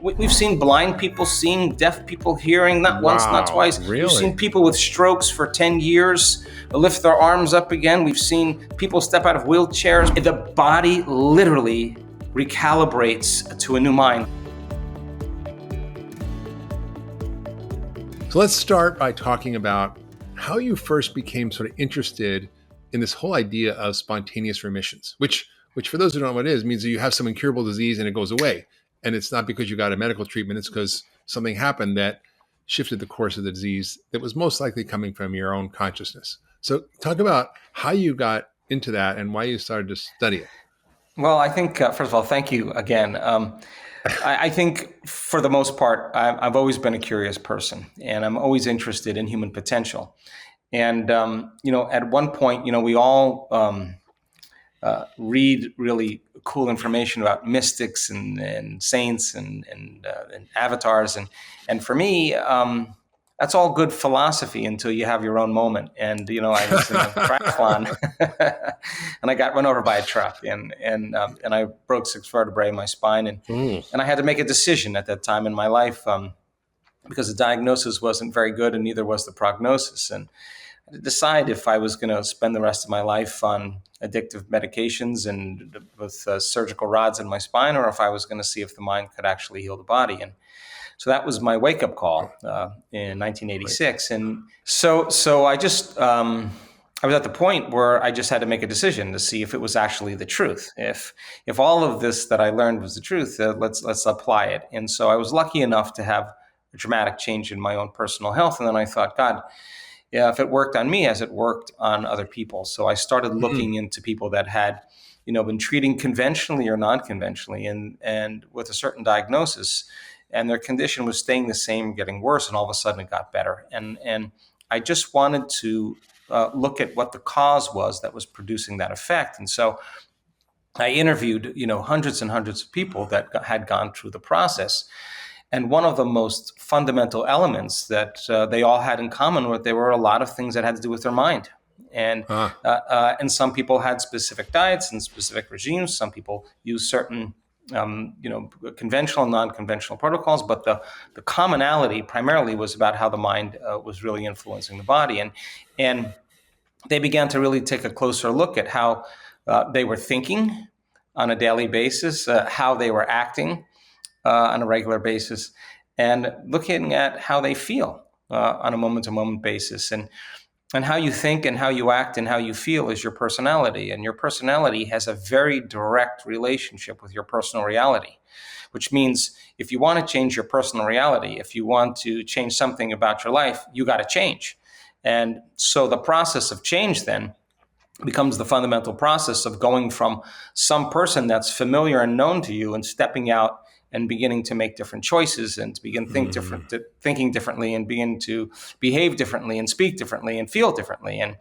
We've seen blind people seeing, deaf people hearing, not once, not twice. Really? We've seen people with strokes for 10 years lift their arms up again. We've seen people step out of wheelchairs. The body literally recalibrates to a new mind. So let's start by talking about how you first became sort of interested in this whole idea of spontaneous remissions, which for those who don't know what it is, means that you have some incurable disease and it goes away. And it's not because you got a medical treatment, it's because something happened that shifted the course of the disease that was most likely coming from your own consciousness. So talk about how you got into that and why you started to study it. Well, I think, first of all, thank you again. I think for the most part, I've always been a curious person, and I'm always interested in human potential. And, at one point, we all read really cool information about mystics and saints and avatars. And for me, that's all good philosophy until you have your own moment. And, I was in a triathlon and I got run over by a truck and I broke 6 vertebrae in my spine. And I had to make a decision at that time in my life because the diagnosis wasn't very good and neither was the prognosis. And I had to decide if I was going to spend the rest of my life on addictive medications and with surgical rods in my spine, or if I was going to see if the mind could actually heal the body. And so that was my wake-up call in 1986. And so I just, I was at the point where I just had to make a decision to see if it was actually the truth. If all of this that I learned was the truth, let's apply it. And so I was lucky enough to have a dramatic change in my own personal health. And then I thought, God, yeah, if it worked on me, has it worked on other people? So I started looking into people that had, been treating conventionally or non-conventionally and with a certain diagnosis, and their condition was staying the same, getting worse, and all of a sudden it got better. And I just wanted to look at what the cause was that was producing that effect. And so I interviewed, hundreds and hundreds of people that had gone through the process. And one of the most fundamental elements that they all had in common was there were a lot of things that had to do with their mind. And some people had specific diets and specific regimes. Some people used certain, conventional and non-conventional protocols. But the commonality primarily was about how the mind was really influencing the body. And they began to really take a closer look at how they were thinking on a daily basis, how they were acting on a regular basis, and looking at how they feel on a moment-to-moment basis. And how you think and how you act and how you feel is your personality. And your personality has a very direct relationship with your personal reality, which means if you want to change your personal reality, if you want to change something about your life, you got to change. And so the process of change then becomes the fundamental process of going from some person that's familiar and known to you and stepping out and beginning to make different choices and to begin thinking differently and begin to behave differently and speak differently and feel differently. And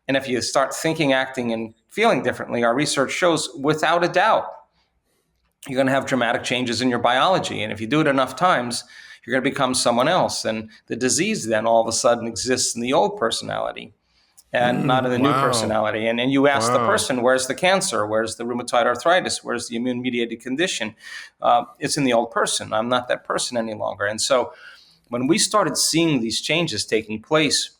if you start thinking, acting, and feeling differently, our research shows without a doubt, you're going to have dramatic changes in your biology. And if you do it enough times, you're going to become someone else. And the disease then all of a sudden exists in the old personality and not in the new personality. And you ask the person, where's the cancer? Where's the rheumatoid arthritis? Where's the immune-mediated condition? It's in the old person. I'm not that person any longer. And so when we started seeing these changes taking place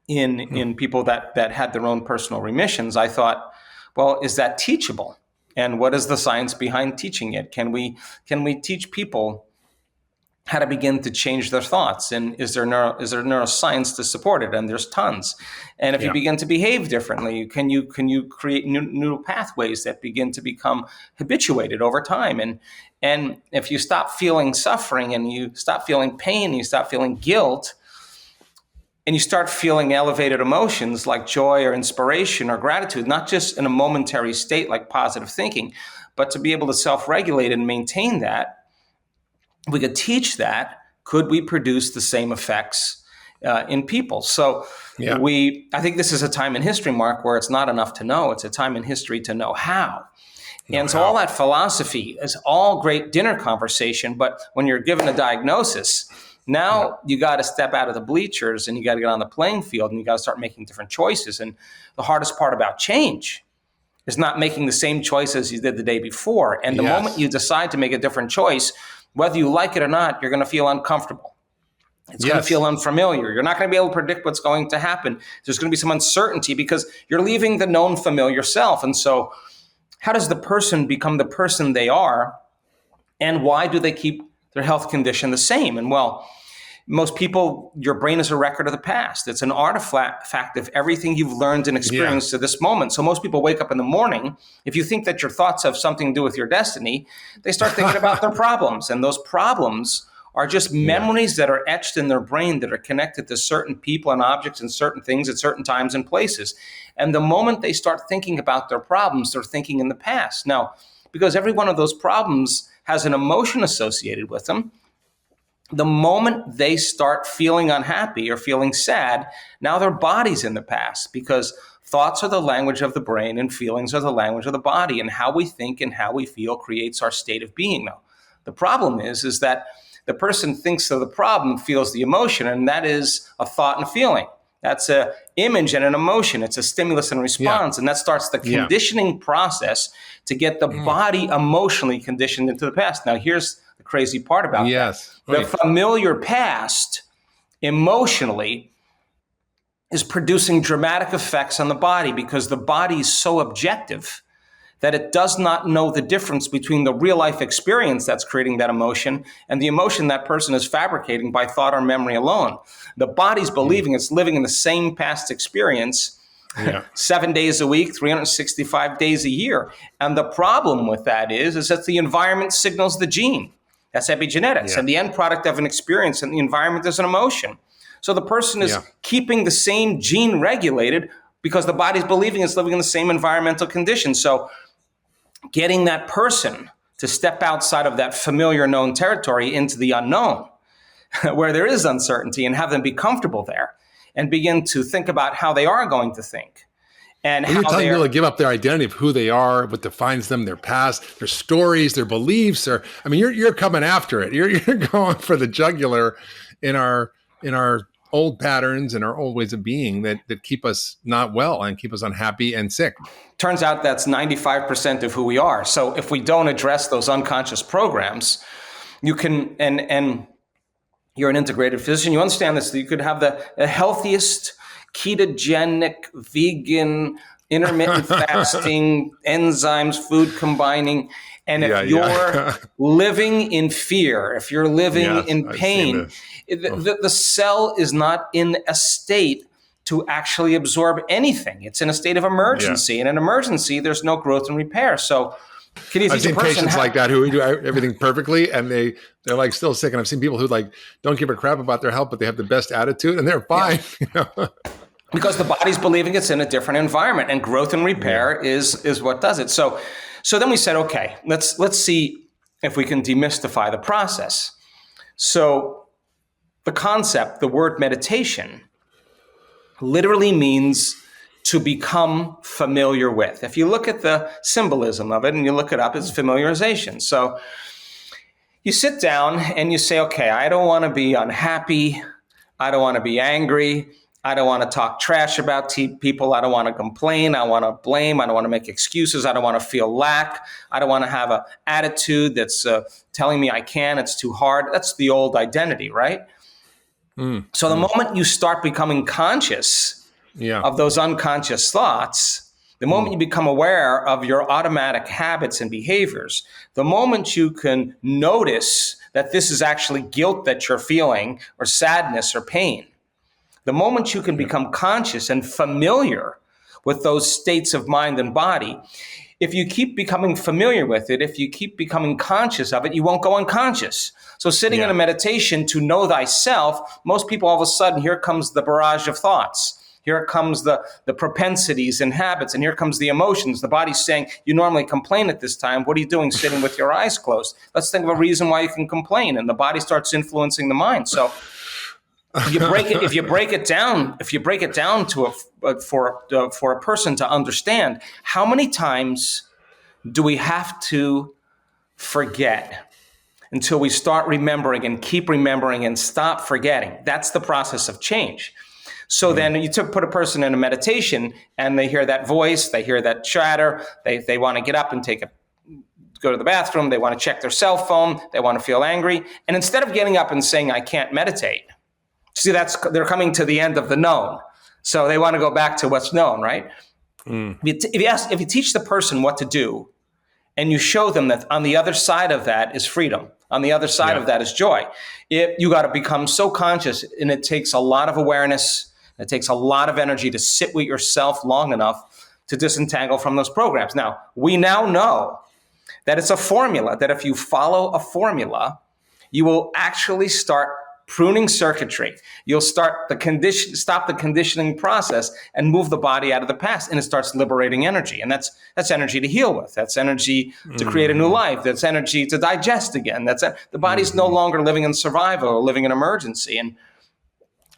in people that had their own personal remissions, I thought, well, is that teachable? And what is the science behind teaching it? Can we teach people how to begin to change their thoughts? And is there neuroscience to support it? And there's tons. And if you begin to behave differently, can you create new pathways that begin to become habituated over time? And if you stop feeling suffering and you stop feeling pain, and you stop feeling guilt, and you start feeling elevated emotions like joy or inspiration or gratitude, not just in a momentary state like positive thinking, but to be able to self-regulate and maintain that, we could teach that. Could we produce the same effects in people? So I think this is a time in history, Mark, where it's not enough to know. It's a time in history to know how. So all that philosophy is all great dinner conversation, but when you're given a diagnosis, now you got to step out of the bleachers and you got to get on the playing field and you got to start making different choices. And the hardest part about change is not making the same choice as you did the day before. And the moment you decide to make a different choice, Whether you like it or not, you're going to feel uncomfortable. It's going to feel unfamiliar. You're not going to be able to predict what's going to happen. There's going to be some uncertainty because you're leaving the known familiar self. And so how does the person become the person they are? And why do they keep their health condition the same? And well, most people, your brain is a record of the past. It's an artifact of everything you've learned and experienced to this moment. So most people wake up in the morning. If you think that your thoughts have something to do with your destiny, they start thinking about their problems. And those problems are just memories that are etched in their brain that are connected to certain people and objects and certain things at certain times and places. And the moment they start thinking about their problems, they're thinking in the past. Now, because every one of those problems has an emotion associated with them, the moment they start feeling unhappy or feeling sad, now their body's in the past, because thoughts are the language of the brain and feelings are the language of the body, and how we think and how we feel creates our state of being. Now, the problem is that the person thinks of the problem, feels the emotion, and that is a thought and feeling. That's an image and an emotion. It's a stimulus and response, and that starts the conditioning process to get the body emotionally conditioned into the past. Now, here's the crazy part about that. The familiar past emotionally is producing dramatic effects on the body because the body is so objective that it does not know the difference between the real life experience that's creating that emotion and the emotion that person is fabricating by thought or memory alone. The body's believing it's living in the same past experience 7 days a week, 365 days a year. And the problem with that is that the environment signals the gene. That's epigenetics. And the end product of an experience in the environment is an emotion. So the person is keeping the same gene regulated because the body's believing it's living in the same environmental conditions. So getting that person to step outside of that familiar known territory into the unknown, where there is uncertainty, and have them be comfortable there and begin to think about how they are going to think. And you're telling people to give up their identity of who they are, what defines them, their past, their stories, their beliefs. You're coming after it. You're going for the jugular in our old patterns and our old ways of being that keep us not well and keep us unhappy and sick. Turns out that's 95% of who we are. So if we don't address those unconscious programs, you can, and you're an integrated physician, you understand this, that you could have the healthiest, ketogenic, vegan, intermittent fasting, enzymes, food combining. And if you're living in fear, if you're living in pain, the cell is not in a state to actually absorb anything. It's in a state of emergency. And in emergency, there's no growth and repair. So I've seen patients like that who do everything perfectly and they're like still sick. And I've seen people who like don't give a crap about their health, but they have the best attitude and they're fine. Because the body's believing it's in a different environment, and growth and repair is what does it. So then we said, okay, let's see if we can demystify the process. So the concept, the word meditation, literally means to become familiar with. If you look at the symbolism of it and you look it up, it's familiarization. So you sit down and you say, okay, I don't want to be unhappy. I don't want to be angry. I don't want to talk trash about people. I don't want to complain. I want to blame. I don't want to make excuses. I don't want to feel lack. I don't want to have an attitude that's telling me I can. It's too hard. That's the old identity, right? So the moment you start becoming conscious of those unconscious thoughts, the moment you become aware of your automatic habits and behaviors, the moment you can notice that this is actually guilt that you're feeling or sadness or pain, the moment you can become conscious and familiar with those states of mind and body, if you keep becoming familiar with it, if you keep becoming conscious of it, you won't go unconscious. So sitting in a meditation to know thyself, most people all of a sudden, here comes the barrage of thoughts. Here comes the propensities and habits, and here comes the emotions. The body's saying, you normally complain at this time. What are you doing sitting with your eyes closed? Let's think of a reason why you can complain. And the body starts influencing the mind. So if you break it down to for a person to understand, how many times do we have to forget until we start remembering and keep remembering and stop forgetting? That's the process of change. So then you put a person in a meditation and they hear that voice, they hear that chatter, they want to get up and go to the bathroom, they want to check their cell phone, they want to feel angry. And instead of getting up and saying, I can't meditate, see, they're coming to the end of the known. So they want to go back to what's known, right? If you teach the person what to do, and you show them that on the other side of that is freedom, on the other side of that is joy, you got to become so conscious, and it takes a lot of awareness. It takes a lot of energy to sit with yourself long enough to disentangle from those programs. Now, we now know that it's a formula, that if you follow a formula, you will actually start pruning circuitry. You'll stop the conditioning process and move the body out of the past, and it starts liberating energy. And that's energy to heal with. That's energy to create a new life. That's energy to digest again. The body's no longer living in survival or living in emergency. And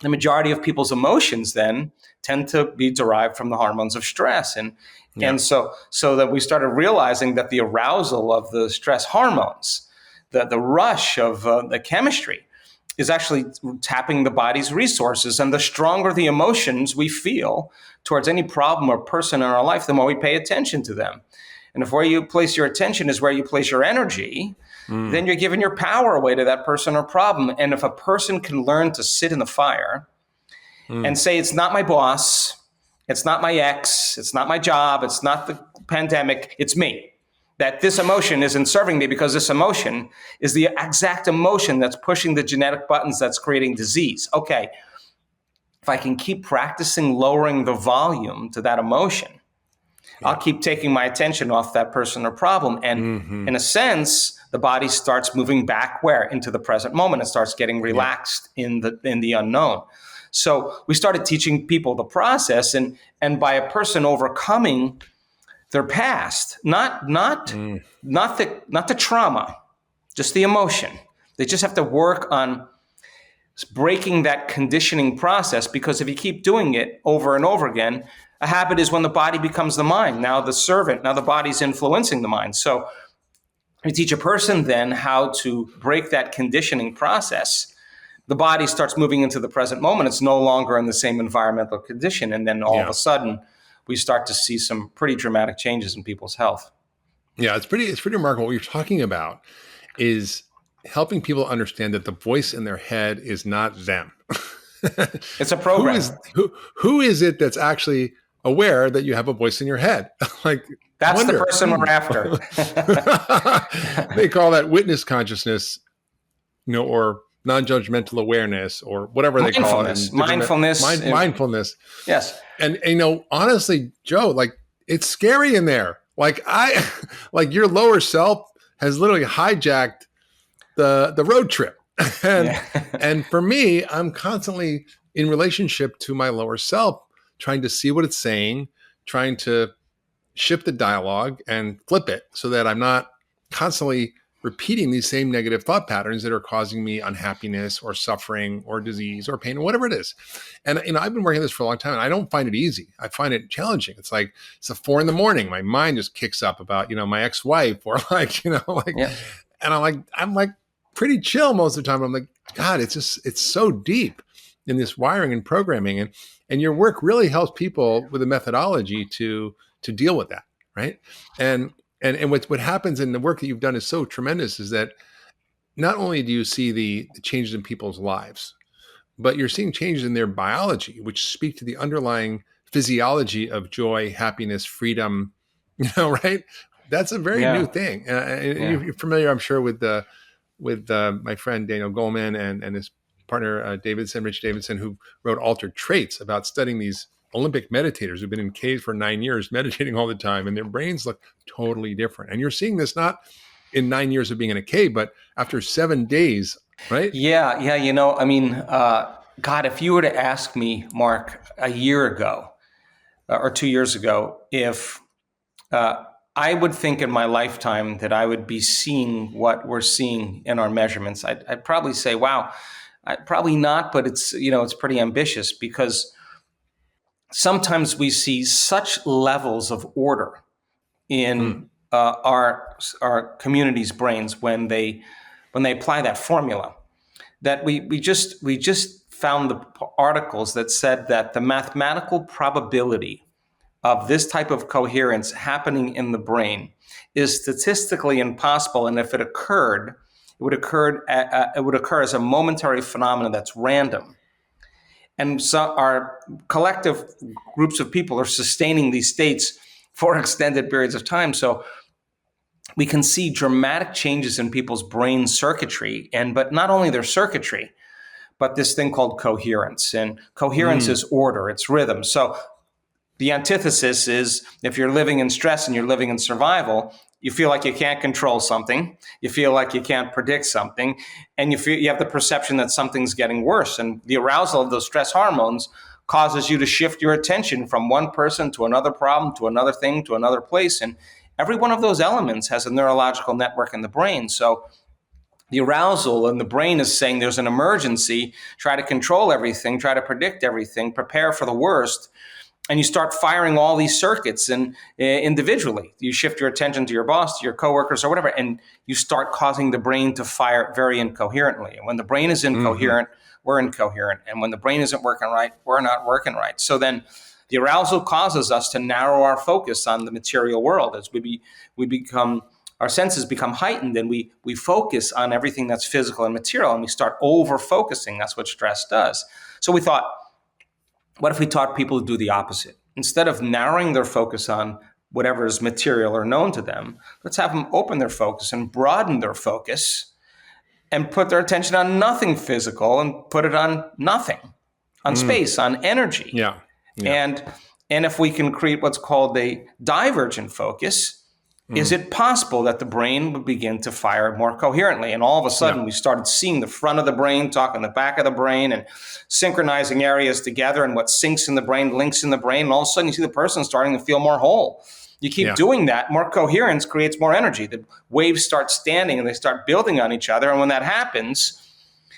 the majority of people's emotions then tend to be derived from the hormones of stress. And so that we started realizing that the arousal of the stress hormones, the rush of the chemistry, is actually tapping the body's resources. And the stronger the emotions we feel towards any problem or person in our life, the more we pay attention to them. And if where you place your attention is where you place your energy, then you're giving your power away to that person or problem. And if a person can learn to sit in the fire and say, it's not my boss, it's not my ex, it's not my job, it's not the pandemic, it's me. That this emotion isn't serving me because this emotion is the exact emotion that's pushing the genetic buttons that's creating disease. Okay, if I can keep practicing lowering the volume to that emotion, I'll keep taking my attention off that person or problem. And in a sense, the body starts moving back where? Into the present moment. It starts getting relaxed in the unknown. So we started teaching people the process, and by a person overcoming their past, not the trauma, just the emotion. They just have to work on breaking that conditioning process, because if you keep doing it over and over again, a habit is when the body becomes the mind. Now the servant, now the body's influencing the mind. So you teach a person then how to break that conditioning process. The body starts moving into the present moment. It's no longer in the same environmental condition. And then all of a sudden, we start to see some pretty dramatic changes in people's health. Yeah, it's pretty remarkable. What you're talking about is helping people understand that the voice in their head is not them. It's a program. Who is it that's actually aware that you have a voice in your head? That's the person we're after. They call that witness consciousness, or non-judgmental awareness, or whatever they call it. Mindfulness. Yes. And honestly, Joe, it's scary in there. Your lower self has literally hijacked the road trip. And for me, I'm constantly in relationship to my lower self, trying to see what it's saying, trying to shift the dialogue and flip it so that I'm not constantly repeating these same negative thought patterns that are causing me unhappiness or suffering or disease or pain or whatever it is. And, I've been working on this for a long time, and I don't find it easy. I find it challenging. It's like, it's 4 a.m. My mind just kicks up about, my ex-wife or and I'm like pretty chill most of the time. I'm like, God, it's so deep in this wiring and programming. And your work really helps people with a methodology to deal with that. Right. And what happens in the work that you've done is so tremendous, is that not only do you see the changes in people's lives, but you're seeing changes in their biology, which speak to the underlying physiology of joy, happiness, freedom, right? That's a very new thing. You're familiar, I'm sure, with my friend Daniel Goleman and his partner, Rich Davidson, who wrote Altered Traits, about studying these Olympic meditators who've been in caves for 9 years, meditating all the time, and their brains look totally different. And you're seeing this not in 9 years of being in a cave, but after 7 days, right? Yeah. God, if you were to ask me, Mark, a year ago or 2 years ago, if I would think in my lifetime that I would be seeing what we're seeing in our measurements, I'd probably say, wow, probably not, but it's pretty ambitious, because sometimes we see such levels of order in our community's brains when they apply that formula, that we just found the articles that said that the mathematical probability of this type of coherence happening in the brain is statistically impossible. And if it occurred, it would occur as a momentary phenomenon that's random. And so our collective groups of people are sustaining these states for extended periods of time. So we can see dramatic changes in people's brain circuitry, but not only their circuitry, but this thing called coherence. And coherence is order, it's rhythm. So the antithesis is if you're living in stress and you're living in survival, you feel like you can't control something, you feel like you can't predict something, and you have the perception that something's getting worse. And the arousal of those stress hormones causes you to shift your attention from one person to another problem, to another thing, to another place. And every one of those elements has a neurological network in the brain. So the arousal in the brain is saying there's an emergency, try to control everything, try to predict everything, prepare for the worst. And you start firing all these circuits and individually. You shift your attention to your boss, to your coworkers or whatever, and you start causing the brain to fire very incoherently. And when the brain is incoherent, we're incoherent. And when the brain isn't working right, we're not working right. So then the arousal causes us to narrow our focus on the material world as we become, our senses become heightened, and we focus on everything that's physical and material, and we start over-focusing. That's what stress does. So we thought, what if we taught people to do the opposite? Instead of narrowing their focus on whatever is material or known to them, let's have them open their focus and broaden their focus and put their attention on nothing physical and put it on nothing, on space, on energy. Yeah. And if we can create what's called a divergent focus, is it possible that the brain would begin to fire more coherently? And all of a sudden, we started seeing the front of the brain, talking the back of the brain, and synchronizing areas together, and what syncs in the brain links in the brain. And all of a sudden, you see the person starting to feel more whole. You keep doing that, more coherence creates more energy. The waves start standing, and they start building on each other. And when that happens,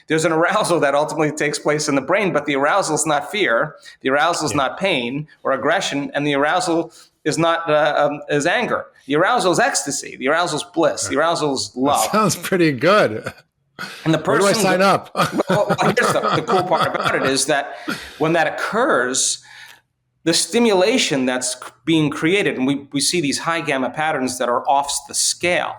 there's an arousal that ultimately takes place in the brain, but the arousal is not fear. The arousal is not pain or aggression, and the arousal is not is anger. The arousal is ecstasy. The arousal is bliss. The arousal is love. That sounds pretty good. And the person, where do I sign up? well, here's the cool part about it is that when that occurs, the stimulation that's being created, and we see these high gamma patterns that are off the scale.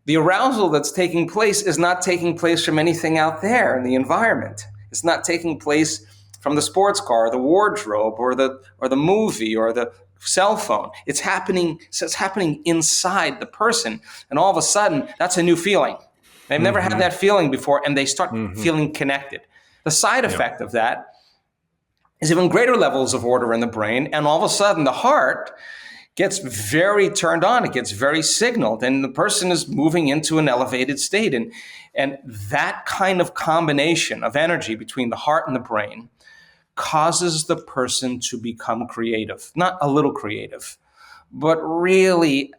The arousal that's taking place is not taking place from anything out there in the environment. It's not taking place from the sports car, or the wardrobe, or the movie, or the cell phone. It's happening inside the person, and all of a sudden, that's a new feeling. They've never had that feeling before, and they start feeling connected. The side effect of that is even greater levels of order in the brain, and all of a sudden, the heart gets very turned on. It gets very signaled, and the person is moving into an elevated state. And that kind of combination of energy between the heart and the brain causes the person to become creative, not a little creative, but really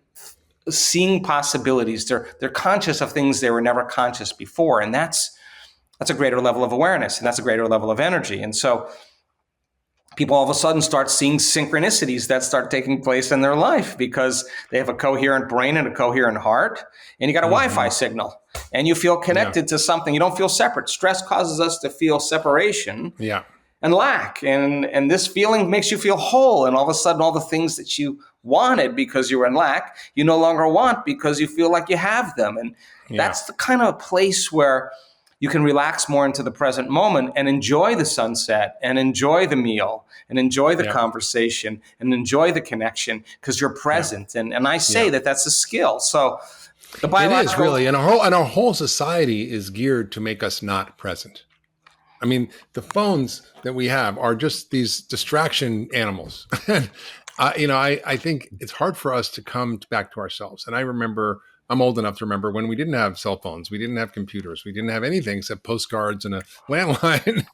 seeing possibilities. They're conscious of things they were never conscious before, and that's a greater level of awareness, and that's a greater level of energy. And so people all of a sudden start seeing synchronicities that start taking place in their life because they have a coherent brain and a coherent heart, and you got a Wi-Fi signal, and you feel connected to something. You don't feel separate. Stress causes us to feel separation and lack, and this feeling makes you feel whole, and all of a sudden all the things that you wanted because you were in lack, you no longer want because you feel like you have them. And that's the kind of place where you can relax more into the present moment and enjoy the sunset and enjoy the meal and enjoy the conversation and enjoy the connection because you're present. And I say that that's a skill. So the biological... It is really, and our whole society is geared to make us not present. I mean, the phones that we have are just these distraction animals. I think it's hard for us to come back to ourselves. And I remember, I'm old enough to remember when we didn't have cell phones, we didn't have computers, we didn't have anything except postcards and a landline.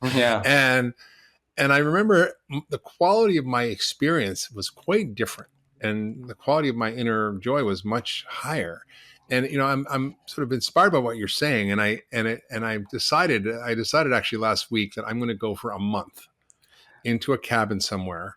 And I remember the quality of my experience was quite different, and the quality of my inner joy was much higher. And I'm sort of inspired by what you're saying, and I decided actually last week that I'm going to go for a month into a cabin somewhere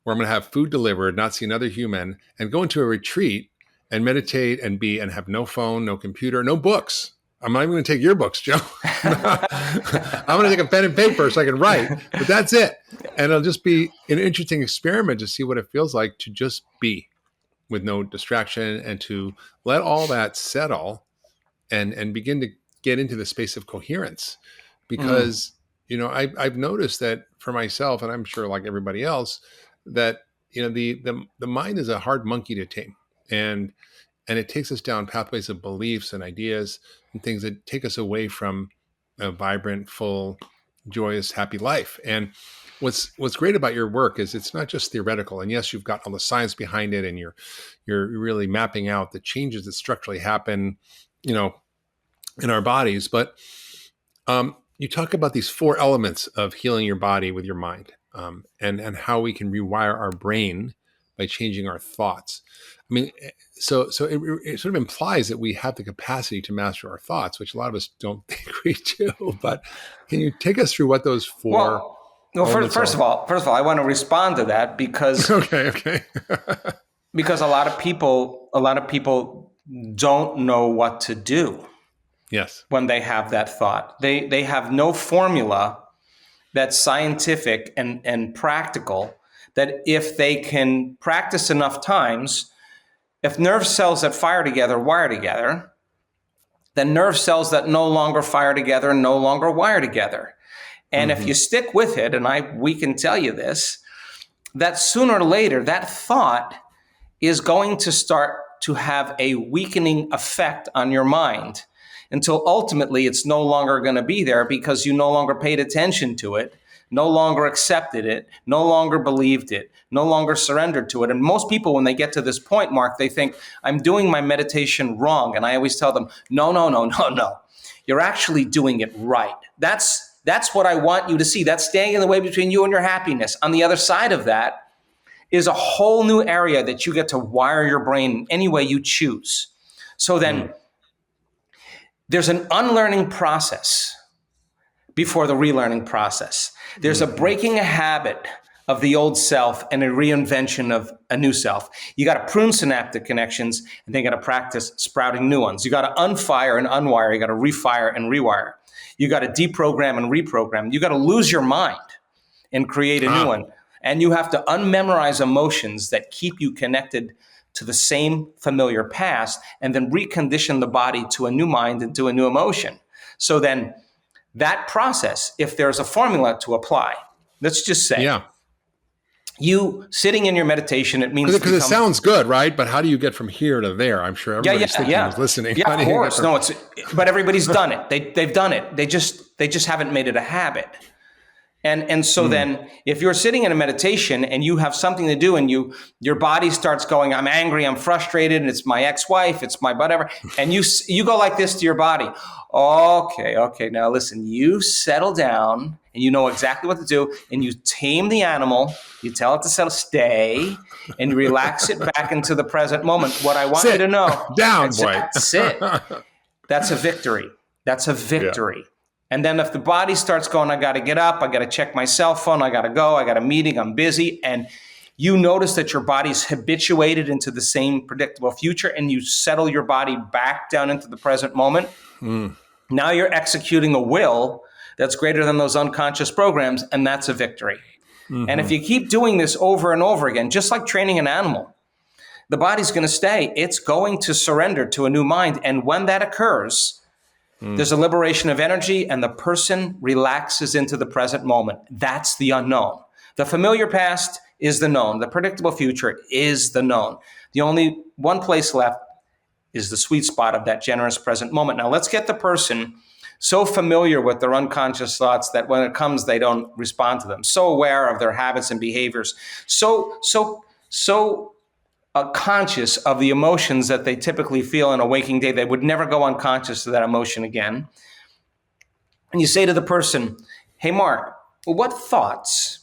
where I'm going to have food delivered, not see another human, and go into a retreat and meditate and have no phone, no computer, no books, I'm not even going to take your books, Joe. I'm going to take a pen and paper so I can write, but that's it. And it'll just be an interesting experiment to see what it feels like to just be with no distraction and to let all that settle and begin to get into the space of coherence. Because, I've noticed that for myself, and I'm sure like everybody else, that, the mind is a hard monkey to tame. And it takes us down pathways of beliefs and ideas and things that take us away from a vibrant, full, joyous, happy life. And what's great about your work is it's not just theoretical. And yes, you've got all the science behind it, and you're really mapping out the changes that structurally happen, in our bodies. But you talk about these 4 elements of healing your body with your mind, and how we can rewire our brain by changing our thoughts. I mean, so it sort of implies that we have the capacity to master our thoughts, which a lot of us don't think we do. But can you take us through what those 4? Well, first of all, I want to respond to that because okay. because a lot of people don't know what to do. Yes. When they have that thought, they have no formula that's scientific and practical, that if they can practice enough times, if nerve cells that fire together wire together, then nerve cells that no longer fire together no longer wire together. And if you stick with it, and we can tell you this, that sooner or later, that thought is going to start to have a weakening effect on your mind until ultimately it's no longer going to be there because you no longer paid attention to it, no longer accepted it, no longer believed it, no longer surrendered to it. And most people, when they get to this point, Mark, they think, I'm doing my meditation wrong. And I always tell them, no. You're actually doing it right. That's what I want you to see. That's standing in the way between you and your happiness. On the other side of that is a whole new area that you get to wire your brain any way you choose. So then there's an unlearning process before the relearning process. There's a breaking a habit of the old self and a reinvention of a new self. You got to prune synaptic connections, and then you got to practice sprouting new ones. You got to unfire and unwire. You got to refire and rewire. You got to deprogram and reprogram. You got to lose your mind and create a new one. And you have to unmemorize emotions that keep you connected to the same familiar past, and then recondition the body to a new mind and to a new emotion. So then that process, if there's a formula to apply, let's just say, you sitting in your meditation, it means because it sounds good, right? But how do you get from here to there? I'm sure everybody's thinking who's listening. Yeah, of course. No, but everybody's done it. They've done it. They just haven't made it a habit. And so then if you're sitting in a meditation and you have something to do and your body starts going, I'm angry, I'm frustrated, and it's my ex-wife, it's my whatever, and you go like this to your body. Okay, now listen, you settle down and you know exactly what to do, and you tame the animal, you tell it to settle, stay, and you relax it back into the present moment. What I want you to know, down, boy. Sit. That's a victory. Yeah. And then if the body starts going, I got to get up, I got to check my cell phone, I got to go, I got a meeting, I'm busy, and you notice that your body's habituated into the same predictable future, and you settle your body back down into the present moment, now you're executing a will that's greater than those unconscious programs, and that's a victory. And if you keep doing this over and over again, just like training an animal, the body's going to stay. It's going to surrender to a new mind. And when that occurs, there's a liberation of energy, and the person relaxes into the present moment. That's the unknown. The familiar past is the known. The predictable future is the known. The only one place left is the sweet spot of that generous present moment. Now let's get the person so familiar with their unconscious thoughts that when it comes, they don't respond to them. So aware of their habits and behaviors. So conscious of the emotions that they typically feel in a waking day. They would never go unconscious to that emotion again. And you say to the person, hey, Mark, what thoughts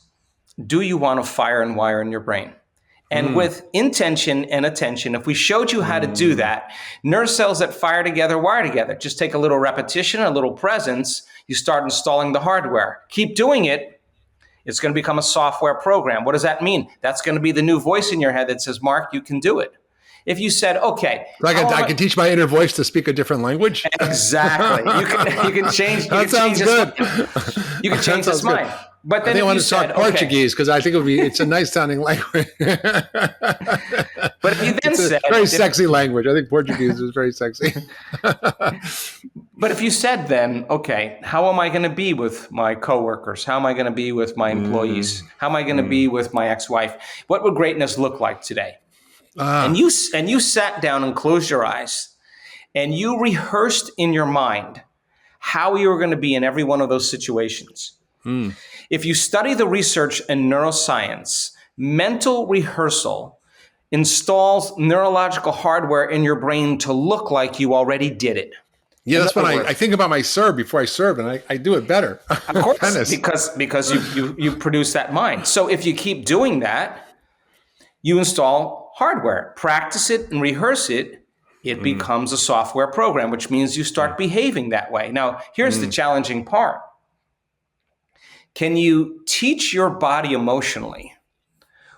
do you want to fire and wire in your brain? And with intention and attention, if we showed you how to do that, nerve cells that fire together, wire together. Just take a little repetition, a little presence. You start installing the hardware. Keep doing it. It's going to become a software program. What does that mean? That's going to be the new voice in your head that says, Mark, you can do it. If you said, okay, So I can teach my inner voice to speak a different language. Exactly. You can change. That sounds good. You can change its mind. But then I think I want to said, talk Portuguese because I think it's a nice sounding language. But if you then said, very sexy language. I think Portuguese is very sexy. But if you said then, okay, how am I going to be with my coworkers? How am I going to be with my employees? How am I going to be with my ex-wife? What would greatness look like today? And you sat down and closed your eyes and you rehearsed in your mind how you were going to be in every one of those situations. If you study the research in neuroscience, mental rehearsal installs neurological hardware in your brain to look like you already did it. Yeah, that's when I think about my serve before I serve, and I do it better. Of course, because you produce that mind. So if you keep doing that, you install hardware, practice it and rehearse it. It becomes a software program, which means you start behaving that way. Now, here's the challenging part. Can you teach your body emotionally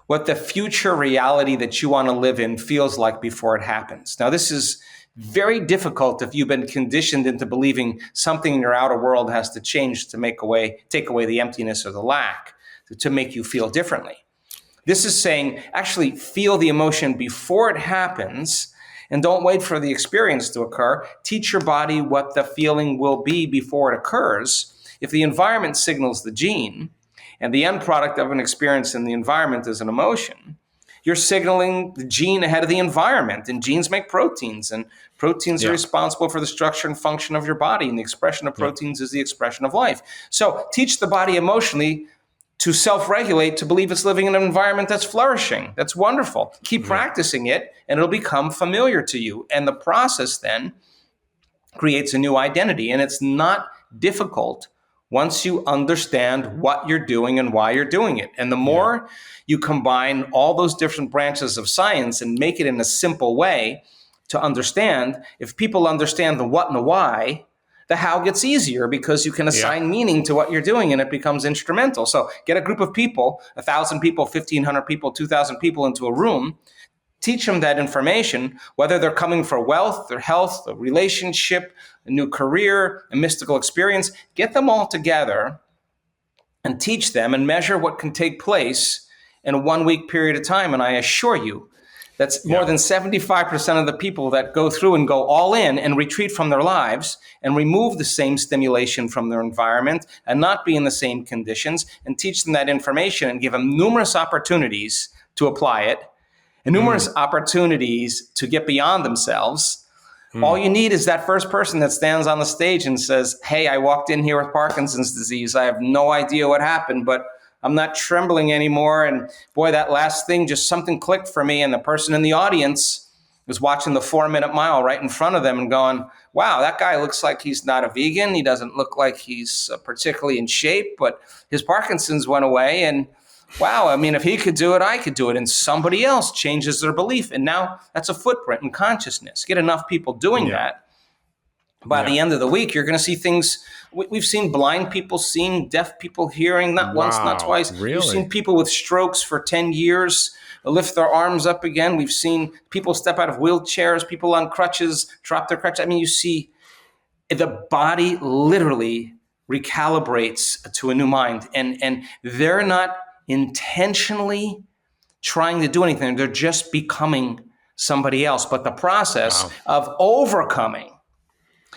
what the future reality that you want to live in feels like before it happens? Now, this is very difficult if you've been conditioned into believing something in your outer world has to change to take away the emptiness or the lack, to make you feel differently. This is saying, actually feel the emotion before it happens and don't wait for the experience to occur. Teach your body what the feeling will be before it occurs. If the environment signals the gene and the end product of an experience in the environment is an emotion, you're signaling the gene ahead of the environment, and genes make proteins, and proteins are responsible for the structure and function of your body, and the expression of proteins is the expression of life. So teach the body emotionally to self-regulate, to believe it's living in an environment that's flourishing, that's wonderful. Keep practicing it, and it'll become familiar to you. And the process then creates a new identity, and it's not difficult once you understand what you're doing and why you're doing it. And the more you combine all those different branches of science and make it in a simple way to understand, if people understand the what and the why, the how gets easier because you can assign meaning to what you're doing and it becomes instrumental. So get a group of people, 1,000 people, 1,500 people, 2,000 people into a room, teach them that information, whether they're coming for wealth, their health, a relationship, a new career, a mystical experience. Get them all together and teach them and measure what can take place in a 1 week period of time. And I assure you, that's more than 75% of the people that go through and go all in and retreat from their lives and remove the same stimulation from their environment and not be in the same conditions and teach them that information and give them numerous opportunities to apply it and numerous opportunities to get beyond themselves. All you need is that first person that stands on the stage and says, hey, I walked in here with Parkinson's disease. I have no idea what happened, but I'm not trembling anymore. And boy, that last thing, just something clicked for me. And the person in the audience was watching the 4-minute mile right in front of them and going, wow, that guy looks like he's not a vegan. He doesn't look like he's particularly in shape, but his Parkinson's went away. And wow, I mean, if he could do it, I could do it. And somebody else changes their belief. And now that's a footprint in consciousness. Get enough people doing that. By the end of the week, you're going to see things. We've seen blind people seeing, deaf people hearing, not once, not twice. Really? We've seen people with strokes for 10 years lift their arms up again. We've seen people step out of wheelchairs, people on crutches, drop their crutches. I mean, you see the body literally recalibrates to a new mind. And they're not intentionally trying to do anything. They're just becoming somebody else. But the process of overcoming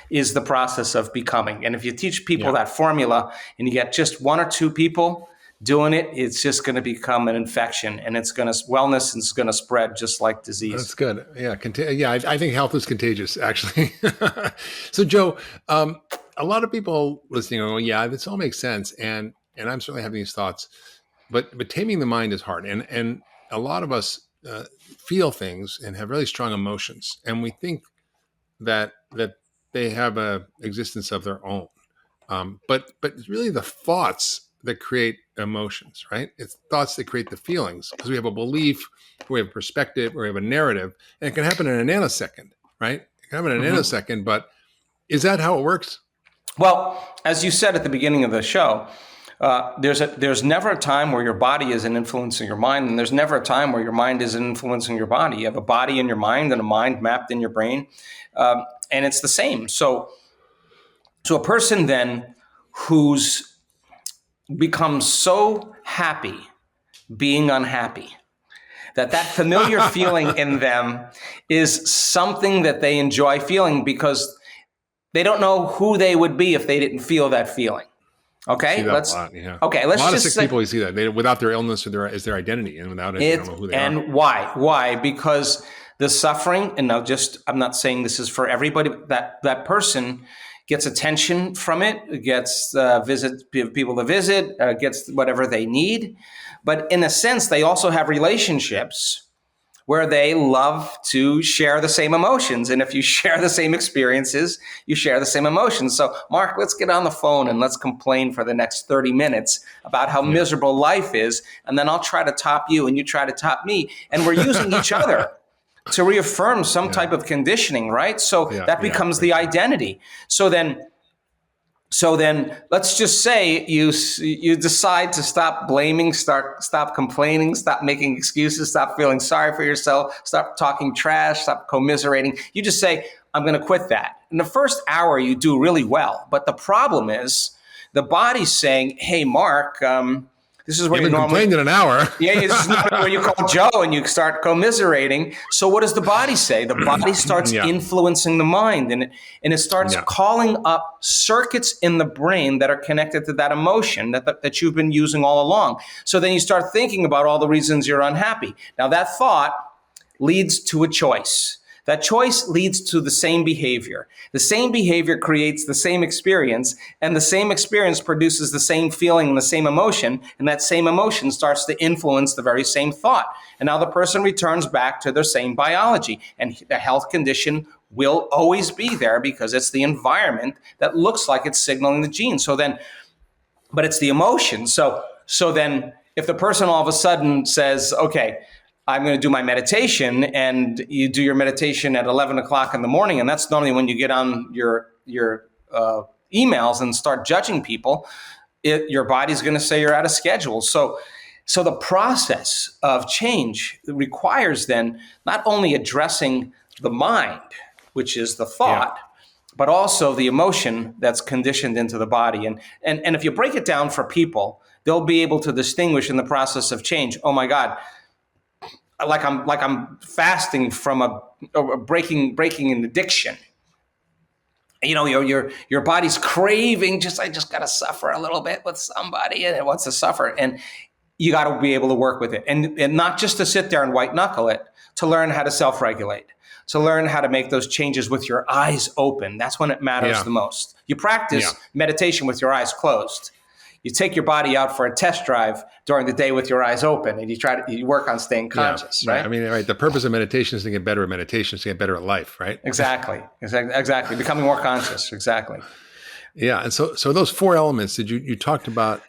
is the process of becoming. And if you teach people that formula and you get just 1 or 2 people doing it, it's just going to become an infection, and it's going to wellness and it's going to spread just like disease. That's good. Yeah. I think health is contagious, actually. So Joe, a lot of people listening go, yeah, this all makes sense. And I'm certainly having these thoughts, but taming the mind is hard. And a lot of us feel things and have really strong emotions. And we think that they have a existence of their own. But it's really the thoughts that create emotions, right? It's thoughts that create the feelings because we have a belief, we have a perspective, or we have a narrative, and it can happen in a nanosecond, right? It can happen in a nanosecond, but is that how it works? Well, as you said at the beginning of the show, There's never a time where your body isn't influencing your mind, and there's never a time where your mind isn't influencing your body. You have a body in your mind and a mind mapped in your brain, and it's the same. So a person then who's become so happy being unhappy that familiar feeling in them is something that they enjoy feeling, because they don't know who they would be if they didn't feel that feeling. Okay, see that a lot, yeah. Okay, let's a lot just of sick people. You see that without their illness or is their identity, and without it, they don't know who they are. And why? Because the suffering, and I'm not saying this is for everybody. That person gets attention from it, gets people to visit, gets whatever they need. But in a sense, they also have relationships where they love to share the same emotions. And if you share the same experiences, you share the same emotions. So, Mark, let's get on the phone and let's complain for the next 30 minutes about how miserable life is. And then I'll try to top you and you try to top me. And we're using each other to reaffirm some type of conditioning, right? So that becomes the identity. So then let's just say you decide to stop blaming, stop complaining, stop making excuses, stop feeling sorry for yourself, stop talking trash, stop commiserating. You just say, I'm going to quit that. In the first hour, you do really well. But the problem is the body's saying, hey, Mark, this is where you normally complained in an hour. Yeah, this is where you call Joe and you start commiserating. So what does the body say? The body starts influencing the mind, and it starts calling up circuits in the brain that are connected to that emotion that you've been using all along. So then you start thinking about all the reasons you're unhappy. Now that thought leads to a choice. That choice leads to the same behavior. The same behavior creates the same experience, and the same experience produces the same feeling and the same emotion, and that same emotion starts to influence the very same thought. And now the person returns back to their same biology, and the health condition will always be there because it's the environment that looks like it's signaling the gene. But it's the emotion. So then if the person all of a sudden says, okay, I'm going to do my meditation, and you do your meditation at 11 o'clock in the morning. And that's normally when you get on your emails and start judging people. Your body's going to say you're out of schedule. So the process of change requires then not only addressing the mind, which is the thought, but also the emotion that's conditioned into the body. And if you break it down for people, they'll be able to distinguish in the process of change. Oh my God. Like I'm fasting from a breaking an addiction. You know, your body's craving. I just got to suffer a little bit with somebody, and it wants to suffer, and you got to be able to work with it, and not just to sit there and white knuckle it. To learn how to self-regulate, to learn how to make those changes with your eyes open. That's when it matters the most. You practice meditation with your eyes closed. You take your body out for a test drive during the day with your eyes open, and you work on staying conscious, right? I mean, right. The purpose of meditation is to get better at meditation, is to get better at life, right? Exactly. Becoming more conscious. Exactly. Yeah. And so those four elements that you talked about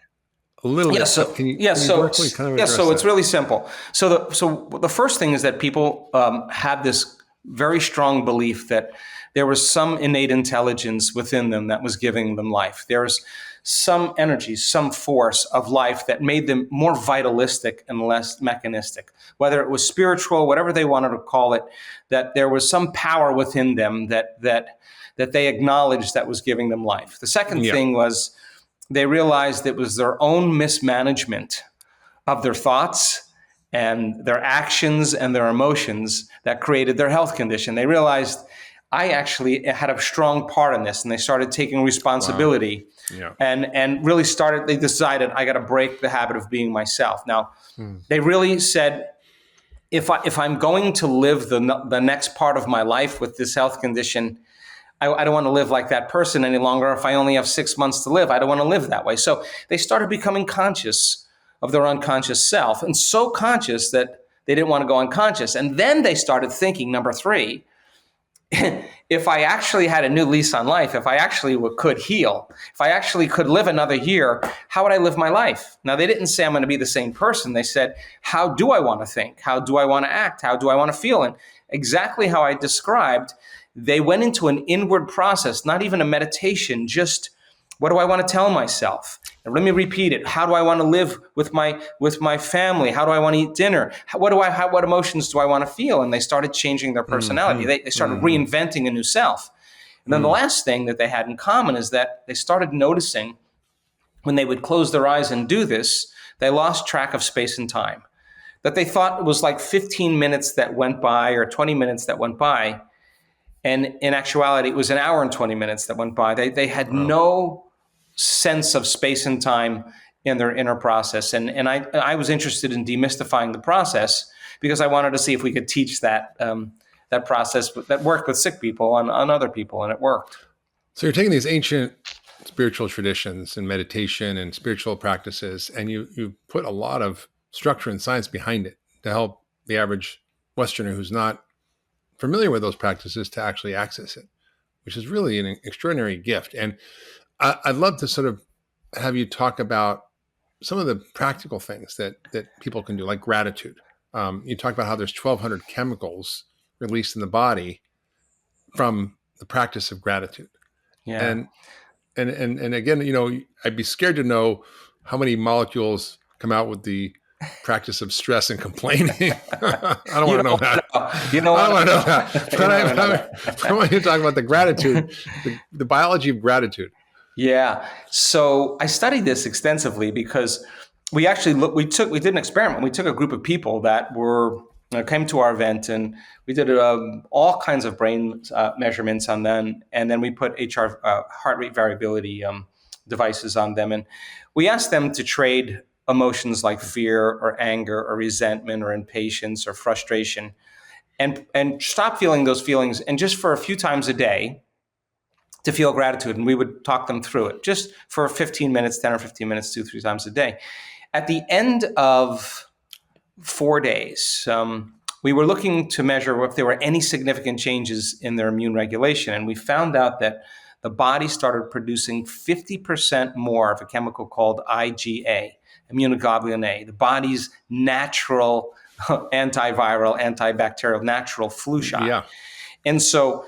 a little bit. So it's really simple. So the first thing is that people have this very strong belief that there was some innate intelligence within them that was giving them life. There's some energy, some force of life that made them more vitalistic and less mechanistic. Whether it was spiritual, whatever they wanted to call it, that there was some power within them that they acknowledged that was giving them life. The second thing was they realized it was their own mismanagement of their thoughts and their actions and their emotions that created their health condition. They realized, I actually had a strong part in this, and they started taking responsibility. Wow. And really they decided, I got to break the habit of being myself. Now, they really said, if I'm going to live the next part of my life with this health condition, I don't want to live like that person any longer. If I only have 6 months to live, I don't want to live that way. So they started becoming conscious of their unconscious self, and so conscious that they didn't want to go unconscious. And then they started thinking, number 3, if I actually had a new lease on life, if I actually could heal, if I actually could live another year, how would I live my life? Now, they didn't say I'm going to be the same person. They said, how do I want to think? How do I want to act? How do I want to feel? And exactly how I described, they went into an inward process, not even a meditation, just What do I want to tell myself? And let me repeat it. How do I want to live with my family? How do I want to eat dinner? What emotions do I want to feel? And they started changing their personality. They started reinventing a new self. And then the last thing that they had in common is that they started noticing when they would close their eyes and do this, they lost track of space and time. That they thought it was like 15 minutes that went by or 20 minutes that went by. And in actuality, it was an hour and 20 minutes that went by. They had no sense of space and time in their inner process. And I was interested in demystifying the process because I wanted to see if we could teach that that process that worked with sick people on other people, and it worked. So you're taking these ancient spiritual traditions and meditation and spiritual practices, and you put a lot of structure and science behind it to help the average Westerner who's not familiar with those practices to actually access it, which is really an extraordinary gift. And I'd love to sort of have you talk about some of the practical things that people can do, like gratitude. You talk about how there's 1,200 chemicals released in the body from the practice of gratitude. Yeah. And again, you know, I'd be scared to know how many molecules come out with the practice of stress and complaining. I don't want to know that. I don't want to know that. But I want you to talk about the gratitude, the biology of gratitude. Yeah. So I studied this extensively because we actually we did an experiment. We took a group of people that came to our event, and we did all kinds of brain measurements on them, and then we put heart rate variability devices on them, and we asked them to trade emotions like fear or anger or resentment or impatience or frustration, and stop feeling those feelings, and just for a few times a day to feel gratitude. And we would talk them through it just for 15 minutes, 10 or 15 minutes, 2-3 times a day. At the end of 4 days, we were looking to measure if there were any significant changes in their immune regulation. And we found out that the body started producing 50% more of a chemical called IgA, immunoglobulin A, the body's natural antiviral, antibacterial, natural flu shot. Yeah. And so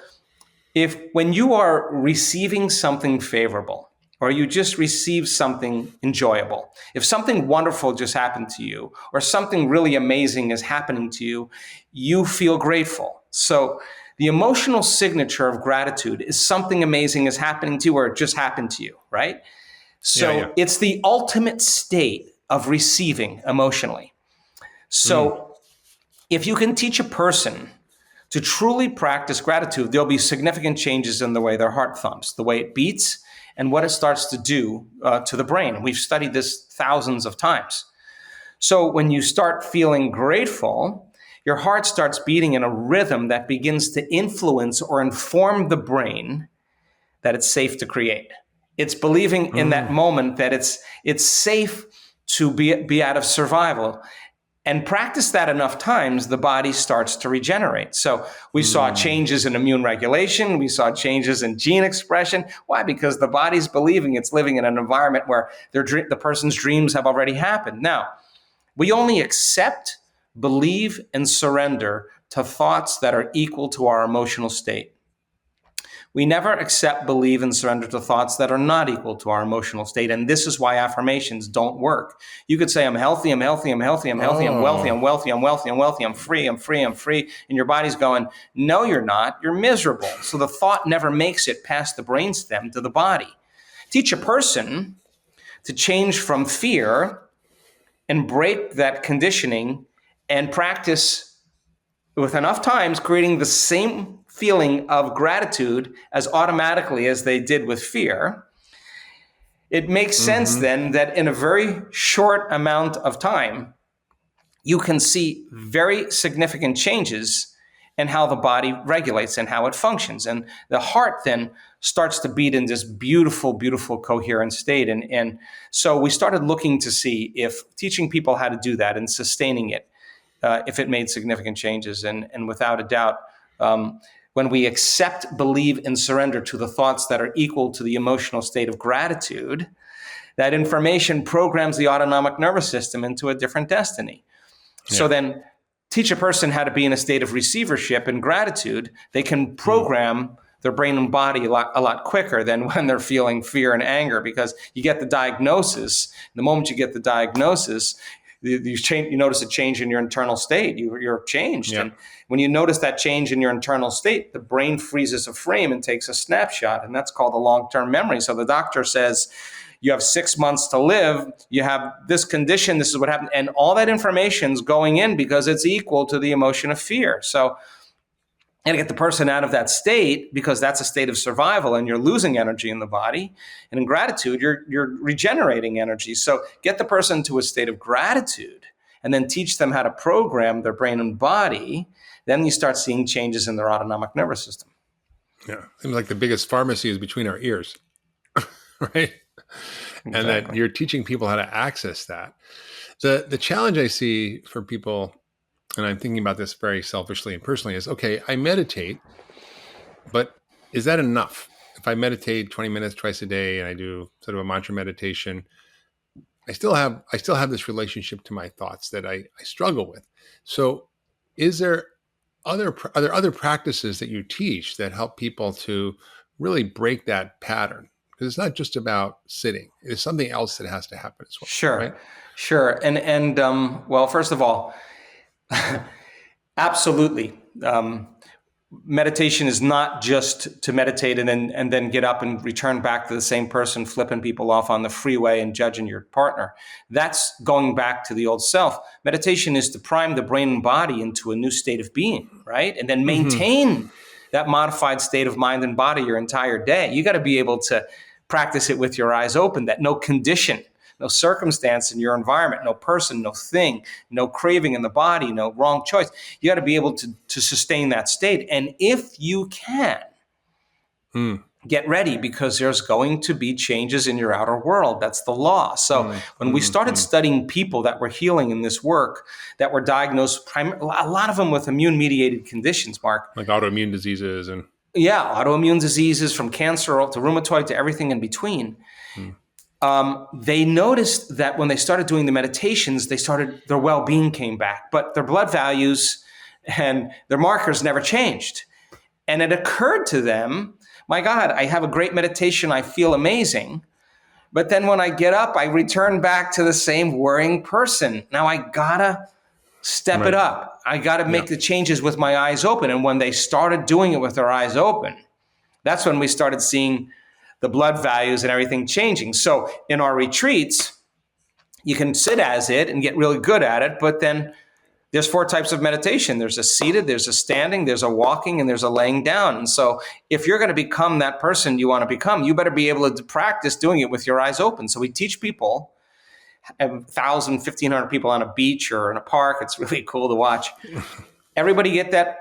when you are receiving something favorable, or you just receive something enjoyable, if something wonderful just happened to you, or something really amazing is happening to you, you feel grateful. So the emotional signature of gratitude is something amazing is happening to you, or it just happened to you, right? So It's the ultimate state of receiving emotionally. So if you can teach a person to truly practice gratitude, there'll be significant changes in the way their heart thumps, the way it beats, and what it starts to do to the brain. We've studied this thousands of times. So when you start feeling grateful, your heart starts beating in a rhythm that begins to influence or inform the brain that it's safe to create. It's believing in that moment that it's safe to be out of survival. And practice that enough times, the body starts to regenerate. So we saw changes in immune regulation. We saw changes in gene expression. Why? Because the body's believing it's living in an environment where the person's dreams have already happened. Now, we only accept, believe, and surrender to thoughts that are equal to our emotional state. We never accept, believe, and surrender to thoughts that are not equal to our emotional state. And this is why affirmations don't work. You could say, I'm healthy, I'm healthy, I'm healthy, I'm healthy, I'm wealthy, I'm wealthy, I'm wealthy, I'm wealthy, I'm free, I'm free, I'm free. And your body's going, no, you're not. You're miserable. So the thought never makes it past the brainstem to the body. Teach a person to change from fear and break that conditioning and practice with enough times creating the same feeling of gratitude as automatically as they did with fear. It makes sense then that in a very short amount of time, you can see very significant changes in how the body regulates and how it functions. And the heart then starts to beat in this beautiful, beautiful coherent state. And so we started looking to see if teaching people how to do that and sustaining it, if it made significant changes. And without a doubt, when we accept, believe, and surrender to the thoughts that are equal to the emotional state of gratitude, that information programs the autonomic nervous system into a different destiny. Yeah. So teach a person how to be in a state of receivership and gratitude. They can program their brain and body a lot quicker than when they're feeling fear and anger, because you get the diagnosis. The moment you get the diagnosis, you notice a change in your internal state. You're changed. Yeah. And when you notice that change in your internal state, the brain freezes a frame and takes a snapshot, and that's called a long-term memory. So the doctor says, you have 6 months to live, you have this condition, this is what happened. And all that information is going in because it's equal to the emotion of fear. So and to get the person out of that state, because that's a state of survival and you're losing energy in the body. And in gratitude, you're regenerating energy. So get the person to a state of gratitude and then teach them how to program their brain and body. Then you start seeing changes in their autonomic nervous system. Yeah. Seems like the biggest pharmacy is between our ears, right? Exactly. And that you're teaching people how to access that. The challenge I see for people, and I'm thinking about this very selfishly and personally, is, okay, I meditate, but is that enough? If I meditate 20 minutes twice a day and I do sort of a mantra meditation, I still have this relationship to my thoughts that I struggle with. So are there other practices that you teach that help people to really break that pattern? Because it's not just about sitting. It's something else that has to happen as well. Sure, right? sure. And well, first of all, absolutely. Meditation is not just to meditate and then get up and return back to the same person, flipping people off on the freeway and judging your partner. That's going back to the old self. Meditation is to prime the brain and body into a new state of being, right? And then maintain that modified state of mind and body your entire day. You got to be able to practice it with your eyes open, that no condition, no circumstance in your environment, no person, no thing, no craving in the body, no wrong choice. You got to be able to sustain that state. And if you can, get ready, because there's going to be changes in your outer world. That's the law. So when we started studying people that were healing in this work, that were diagnosed, a lot of them with immune-mediated conditions, Mark. Like autoimmune diseases and... Yeah, autoimmune diseases, from cancer to rheumatoid to everything in between. They noticed that when they started doing the meditations, their well-being came back, but their blood values and their markers never changed. And it occurred to them, my God, I have a great meditation, I feel amazing. But then when I get up, I return back to the same worrying person. Now I gotta step it up. I gotta make the changes with my eyes open. And when they started doing it with their eyes open, that's when we started seeing the blood values and everything changing. So in our retreats, you can sit as it and get really good at it, but then there's 4 types of meditation. There's a seated, there's a standing, there's a walking, and there's a laying down. And so if you're going to become that person you want to become, you better be able to practice doing it with your eyes open. So we teach people, 1,000, 1,500 people on a beach or in a park. It's really cool to watch. Everybody get that,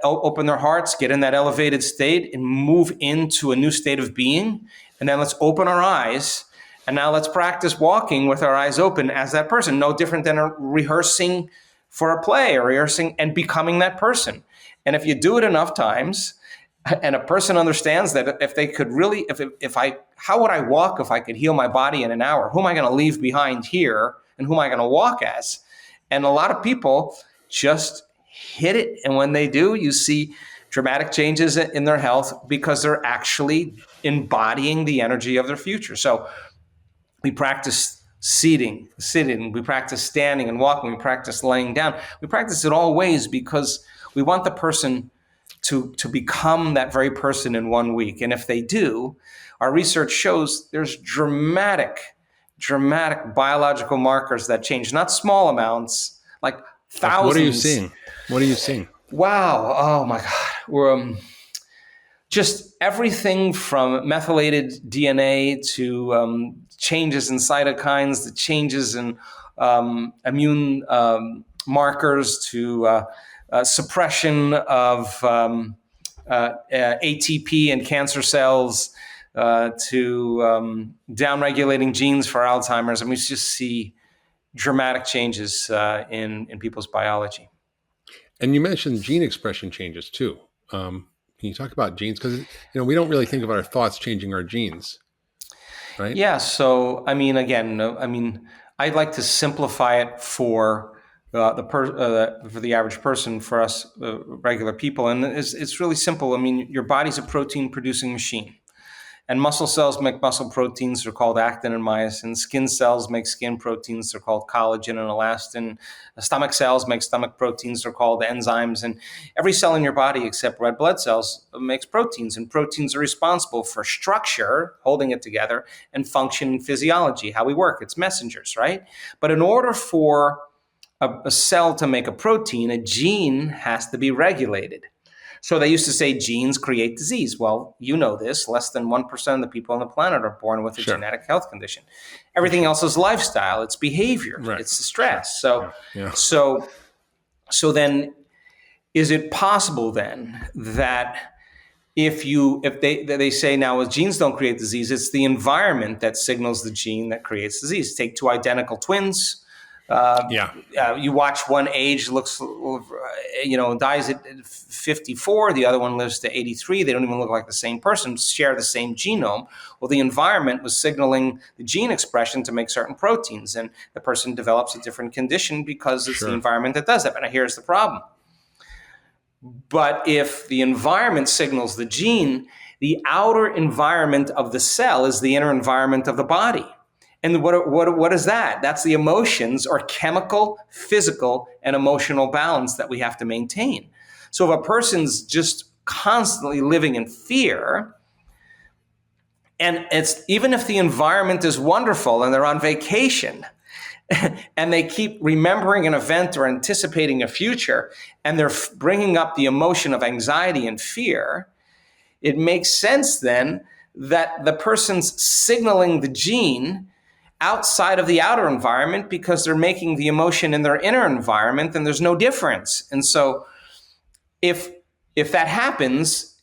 open their hearts, get in that elevated state and move into a new state of being. And then let's open our eyes. And now let's practice walking with our eyes open as that person. No different than rehearsing for a play or rehearsing and becoming that person. And if you do it enough times, and a person understands that if they could really, how would I walk if I could heal my body in an hour? Who am I going to leave behind here? And who am I going to walk as? And a lot of people just hit it. And when they do, you see dramatic changes in their health because they're actually embodying the energy of their future. So we practice sitting, we practice standing and walking, we practice laying down. We practice it all ways because we want the person to become that very person in 1 week. And if they do, our research shows there's dramatic biological markers that change, not small amounts, like thousands. What are you seeing? Wow. Oh my God. We're just everything from methylated DNA to changes in cytokines, the changes in immune markers, to suppression of ATP in cancer cells, to downregulating genes for Alzheimer's. And we just see dramatic changes in people's biology. And you mentioned gene expression changes too. Can you talk about genes? Because we don't really think of our thoughts changing our genes, right? Yeah. So, I'd like to simplify it for for the average person, for us regular people. And it's really simple. I mean, your body's a protein producing machine. And muscle cells make muscle proteins. They're called actin and myosin. Skin cells make skin proteins. They're called collagen and elastin. Stomach cells make stomach proteins. They're called enzymes. And every cell in your body except red blood cells makes proteins. And proteins are responsible for structure, holding it together, and function and physiology, how we work. It's messengers, right? But in order for a cell to make a protein, a gene has to be regulated. So they used to say genes create disease. Well, you know this, less than 1% of the people on the planet are born with a genetic health condition. Everything else is lifestyle, it's behavior, it's the stress. So then is it possible then that if they say now genes don't create disease, it's the environment that signals the gene that creates disease. Take two identical twins. You watch one age dies at 54. The other one lives to 83. They don't even look like the same person, share the same genome. Well, the environment was signaling the gene expression to make certain proteins, and the person develops a different condition because it's the environment that does that. But now here's the problem. But if the environment signals the gene, the outer environment of the cell is the inner environment of the body. And what is that? That's the emotions or chemical, physical, and emotional balance that we have to maintain. So if a person's just constantly living in fear, and it's even if the environment is wonderful and they're on vacation, and they keep remembering an event or anticipating a future, and they're bringing up the emotion of anxiety and fear, it makes sense then that the person's signaling the gene outside of the outer environment because they're making the emotion in their inner environment, and there's no difference. And so if that happens,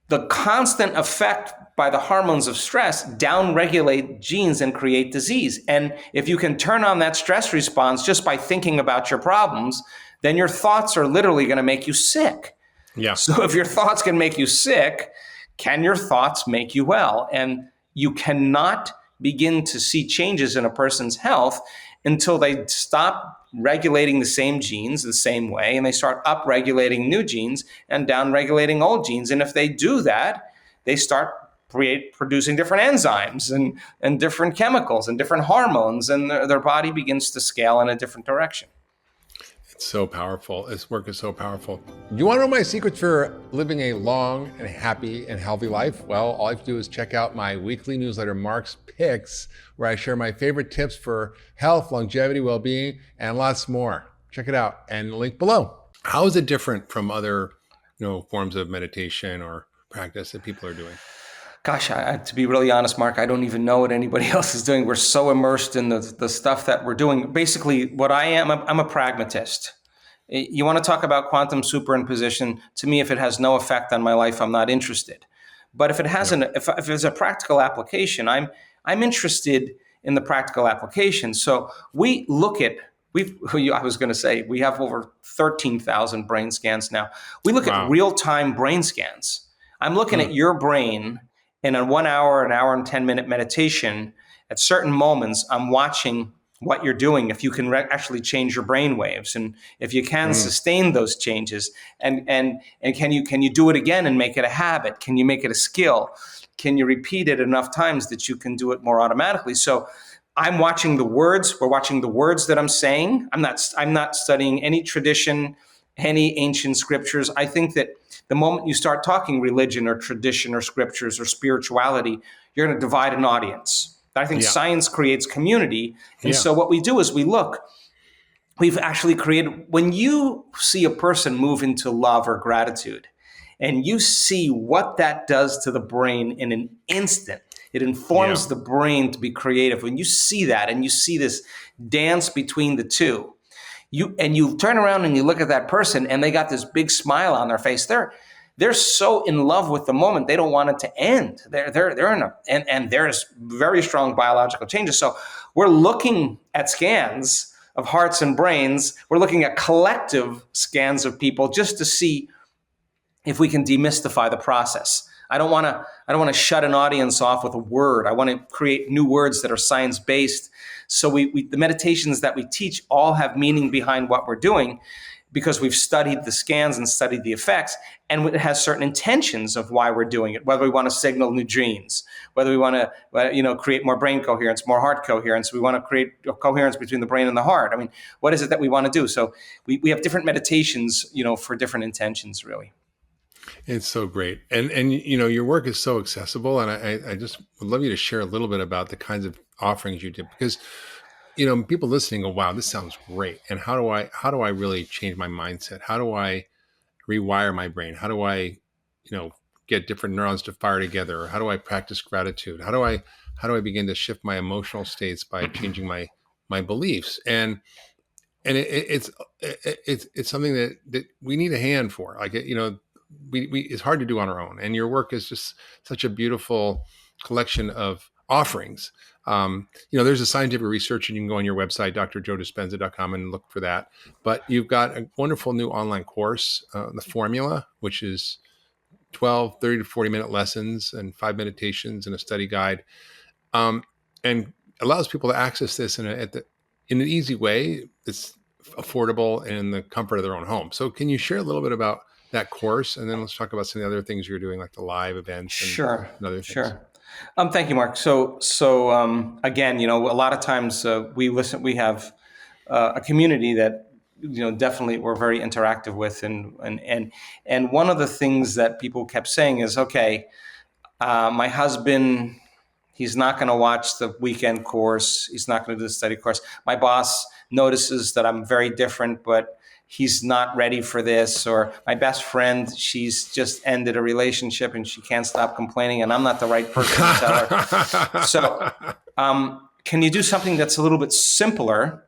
the constant effect by the hormones of stress downregulate genes and create disease. And if you can turn on that stress response just by thinking about your problems, then your thoughts are literally going to make you sick. Yeah. So if your thoughts can make you sick, can your thoughts make you well? And you cannot begin to see changes in a person's health until they stop regulating the same genes the same way, and they start upregulating new genes and downregulating old genes. And if they do that, they start producing different enzymes and different chemicals and different hormones, and their body begins to scale in a different direction. So powerful. This work is so powerful. You want to know my secrets for living a long and happy and healthy life? Well, all you have to do is check out my weekly newsletter, Mark's Picks, where I share my favorite tips for health, longevity, well-being, and lots more. Check it out and link below. How is it different from other, forms of meditation or practice that people are doing? Gosh, to be really honest, Mark, I don't even know what anybody else is doing. We're so immersed in the stuff that we're doing. Basically, what I am, I'm a pragmatist. You want to talk about quantum superimposition? To me, if it has no effect on my life, I'm not interested. But if it has if there's a practical application, I'm interested in the practical application. So we look at I was going to say we have over 13,000 brain scans now. We look at real-time brain scans. I'm looking at your brain. In a 1 hour, an hour and 10-minute meditation, at certain moments, I'm watching what you're doing, if you can actually change your brain waves, and if you can sustain those changes, and can you do it again and make it a habit? Can you make it a skill? Can you repeat it enough times that you can do it more automatically? So I'm watching the words. We're watching the words that I'm saying. I'm not studying any tradition, any ancient scriptures. I think that the moment you start talking religion or tradition or scriptures or spirituality, you're going to divide an audience. I think science creates community. And so what we do is we've actually created, when you see a person move into love or gratitude, and you see what that does to the brain in an instant, it informs the brain to be creative. When you see that and you see this dance between the two, you turn around and you look at that person and they got this big smile on their face. They're so in love with the moment, they don't want it to end. They're in and there's very strong biological changes. So we're looking at scans of hearts and brains. We're looking at collective scans of people just to see if we can demystify the process I don't want to shut an audience off with a word. I want to create new words that are science-based. So the meditations that we teach all have meaning behind what we're doing, because we've studied the scans and studied the effects, and it has certain intentions of why we're doing it, whether we want to signal new genes, whether we want to create more brain coherence, more heart coherence, we want to create a coherence between the brain and the heart. I mean, what is it that we want to do? So we have different meditations, for different intentions, really. It's so great. And your work is so accessible. And I just would love you to share a little bit about the kinds of offerings you did, because people listening go, wow, this sounds great. And how do I really change my mindset? How do I rewire my brain? How do I, get different neurons to fire together? Or how do I practice gratitude? How do I begin to shift my emotional states by changing my beliefs? And it's something that we need a hand for. Like, we it's hard to do on our own. And your work is just such a beautiful collection of offerings. There's a scientific research, and you can go on your website, drjoedispenza.com, and look for that. But you've got a wonderful new online course, the Formula, which is 12, 30 to 40 minute lessons and 5 meditations and a study guide, and allows people to access this in an easy way. It's affordable and in the comfort of their own home. So can you share a little bit about that course, and then let's talk about some of the other things you're doing, like the live events and other things. Sure. Thank you, Mark. So again, a lot of times we have a community that, definitely we're very interactive with, and one of the things that people kept saying is, okay, my husband, he's not going to watch the weekend course. He's not going to do the study course. My boss notices that I'm very different, but he's not ready for this. Or my best friend, she's just ended a relationship and she can't stop complaining, and I'm not the right person to tell her. So can you do something that's a little bit simpler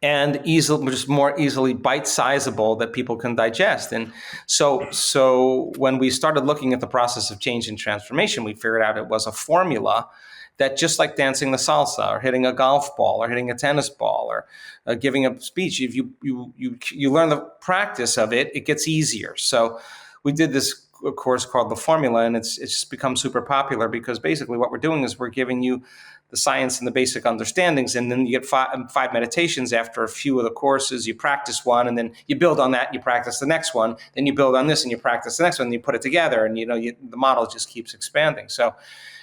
and just more easily bite-sizable that people can digest? And so when we started looking at the process of change and transformation, we figured out it was a formula that, just like dancing the salsa or hitting a golf ball or hitting a tennis ball or giving a speech, if you learn the practice of it, it gets easier. So we did this course called the Formula, and it's just become super popular, because basically what we're doing is we're giving you the science and the basic understandings, and then you get five meditations after a few of the courses. You practice one, and then you build on that, and you practice the next one. Then you build on this, and you practice the next one, and you put it together, and the model just keeps expanding. So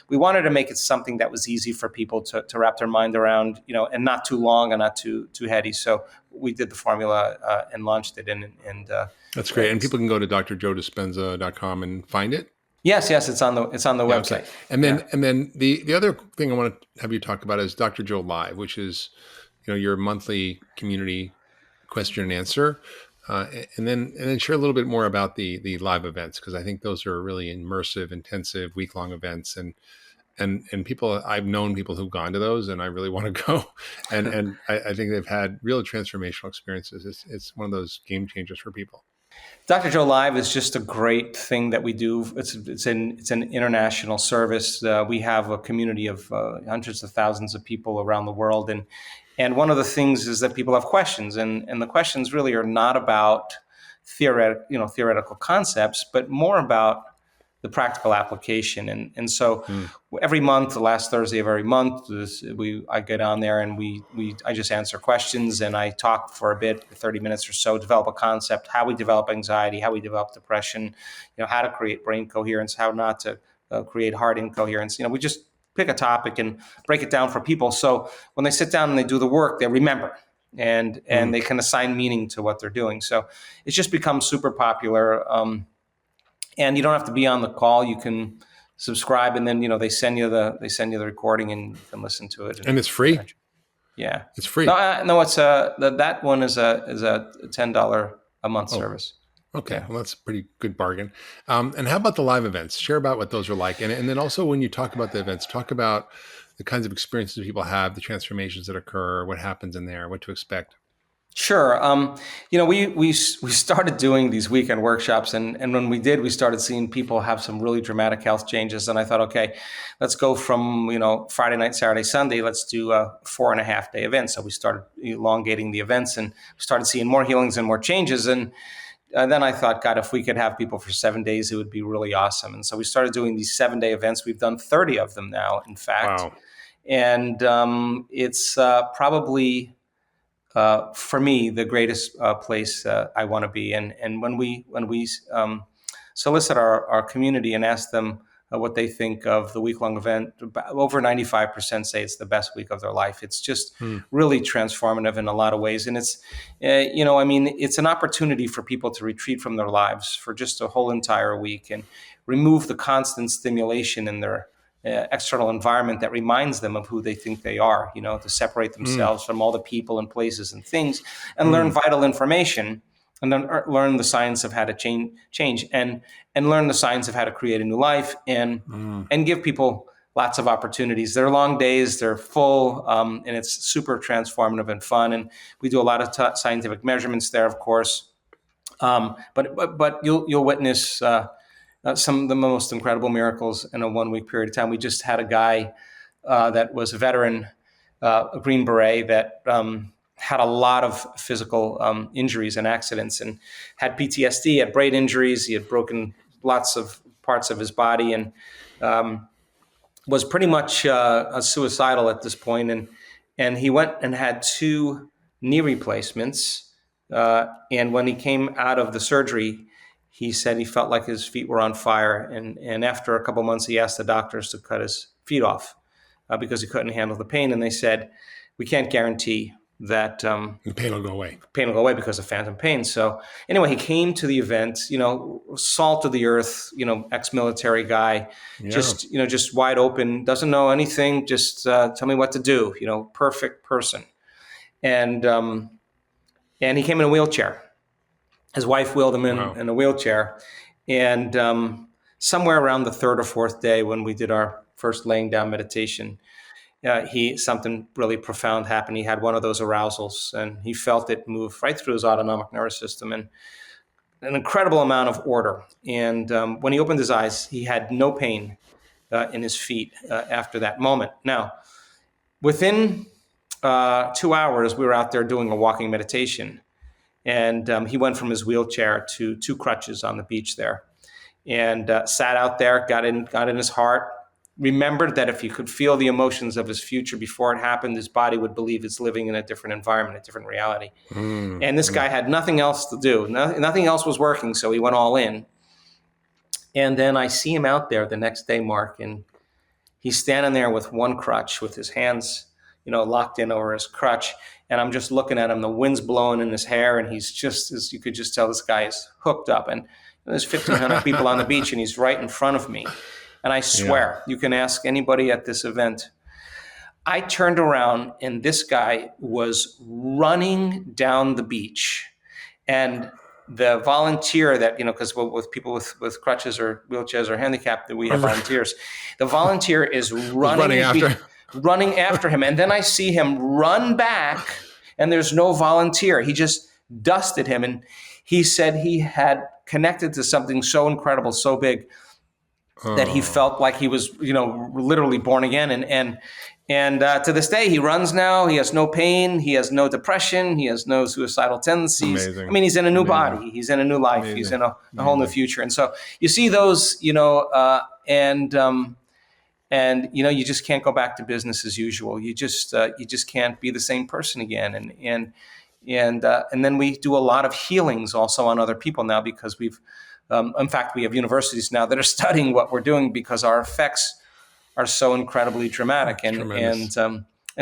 we wanted to make it something that was easy for people to wrap their mind around, and not too long and not too heady. So we did the Formula and launched it, and that's great. And people can go to drjoedispenza.com and find it. Yes, it's on the website. Okay. And then the other thing I want to have you talk about is Dr. Joe Live, which is your monthly community question and answer, and then share a little bit more about the live events, because I think those are really immersive, intensive, week-long events, and people, I've known people who've gone to those, and I really want to go, and I think they've had real transformational experiences. It's one of those game changers for people. Dr. Joe Live is just a great thing that we do. It's an international service. We have a community of hundreds of thousands of people around the world, and one of the things is that people have questions, and the questions really are not about theoretical concepts, but more about the practical application. And so every month, the last Thursday of every month, I get on there and I just answer questions, and I talk for a bit, 30 minutes or so, develop a concept, how we develop anxiety, how we develop depression, how to create brain coherence, how not to create heart incoherence. We just pick a topic and break it down for people. So when they sit down and they do the work, they remember, and they can assign meaning to what they're doing. So it's just become super popular. And you don't have to be on the call. You can subscribe, and then they send you the recording, and you can listen to it. And it's free. Yeah, it's free. No, it's that one is a $10 a month service. Okay, yeah. Well, that's a pretty good bargain. And how about the live events? Share about what those are like, and then also when you talk about the events, talk about the kinds of experiences people have, the transformations that occur, what happens in there, what to expect. Sure. We started doing these weekend workshops, and when we did, we started seeing people have some really dramatic health changes. And I thought, okay, let's go from Friday night, Saturday, Sunday. Let's do a 4.5-day event. So we started elongating the events, and started seeing more healings and more changes. And then I thought, God, if we could have people for 7 days, it would be really awesome. And so we started doing these 7-day events. We've done 30 of them now, in fact. Wow. And it's probably, for me, the greatest place I want to be. And when we solicit our community and ask them what they think of the week-long event, over 95% say it's the best week of their life. It's just really transformative in a lot of ways. And it's, it's an opportunity for people to retreat from their lives for just a whole entire week and remove the constant stimulation in their external environment that reminds them of who they think they are, to separate themselves from all the people and places and things and learn vital information. And then learn the science of how to change and learn the science of how to create a new life and give people lots of opportunities. They're long days, they're full, and it's super transformative and fun. And we do a lot of scientific measurements there, of course. But you'll witness some of the most incredible miracles in a 1 week period of time. We just had a guy that was a veteran, a Green Beret that had a lot of physical injuries and accidents and had PTSD, had brain injuries. He had broken lots of parts of his body and was pretty much suicidal at this point. And he went and had 2 knee replacements. And when he came out of the surgery, he said he felt like his feet were on fire. And after a couple months, he asked the doctors to cut his feet off because he couldn't handle the pain. And they said, we can't guarantee that the pain will go away. Pain will go away because of phantom pain. So anyway, he came to the event, salt of the earth, ex-military guy, just wide open, doesn't know anything, just tell me what to do, perfect person. And he came in a wheelchair. His wife wheeled him in a wheelchair. And somewhere around the 3rd or 4th day when we did our first laying down meditation, something really profound happened. He had one of those arousals and he felt it move right through his autonomic nervous system and an incredible amount of order. And when he opened his eyes, he had no pain in his feet after that moment. Now, within 2 hours, we were out there doing a walking meditation. And he went from his wheelchair to 2 crutches on the beach there and sat out there, got in his heart, remembered that if he could feel the emotions of his future before it happened, his body would believe it's living in a different environment, a different reality. And this guy had nothing else to do. Nothing else was working, so he went all in. And then I see him out there the next day, Mark, and he's standing there with 1 crutch with his hands, locked in over his crutch. And I'm just looking at him. The wind's blowing in his hair, and he's just, as you could just tell, this guy is hooked up. And there's 1,500 people on the beach, and he's right in front of me. And I swear, you can ask anybody at this event. I turned around and this guy was running down the beach. And the volunteer that, because with people with crutches or wheelchairs or handicapped, that we have volunteers. The volunteer is running after him. And then I see him run back and there's no volunteer. He just dusted him. And he said he had connected to something so incredible, so big, that he felt like he was, literally born again. And to this day, he runs now. He has no pain. He has no depression. He has no suicidal tendencies. Amazing. I mean, he's in a new body. He's in a new life. He's in a whole new future. And so you see those, and you just can't go back to business as usual. You just can't be the same person again. And then we do a lot of healings also on other people now because in fact, we have universities now that are studying what we're doing because our effects are so incredibly dramatic. And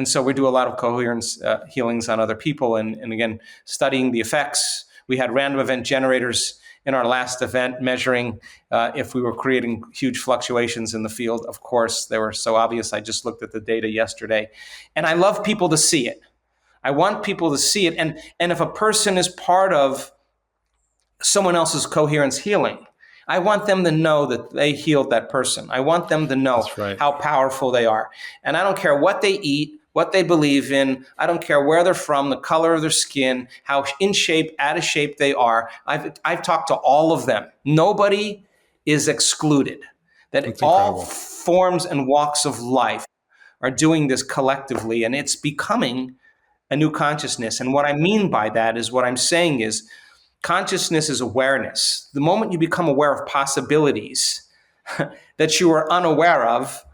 so we do a lot of coherence healings on other people. And again, studying the effects. We had random event generators in our last event measuring if we were creating huge fluctuations in the field. Of course, they were so obvious. I just looked at the data yesterday. And I love people to see it. I want people to see it. And if a person is part of someone else's coherence healing, I want them to know that they healed that person. I want them to know how powerful they are. And I don't care what they eat, what they believe in. I don't care where they're from, the color of their skin, how in shape, out of shape they are. I've talked to all of them. Nobody is excluded. That's all forms and walks of life are doing this collectively, and it's becoming a new consciousness. And what I mean by that is what I'm saying is consciousness is awareness. The moment you become aware of possibilities that you were unaware of,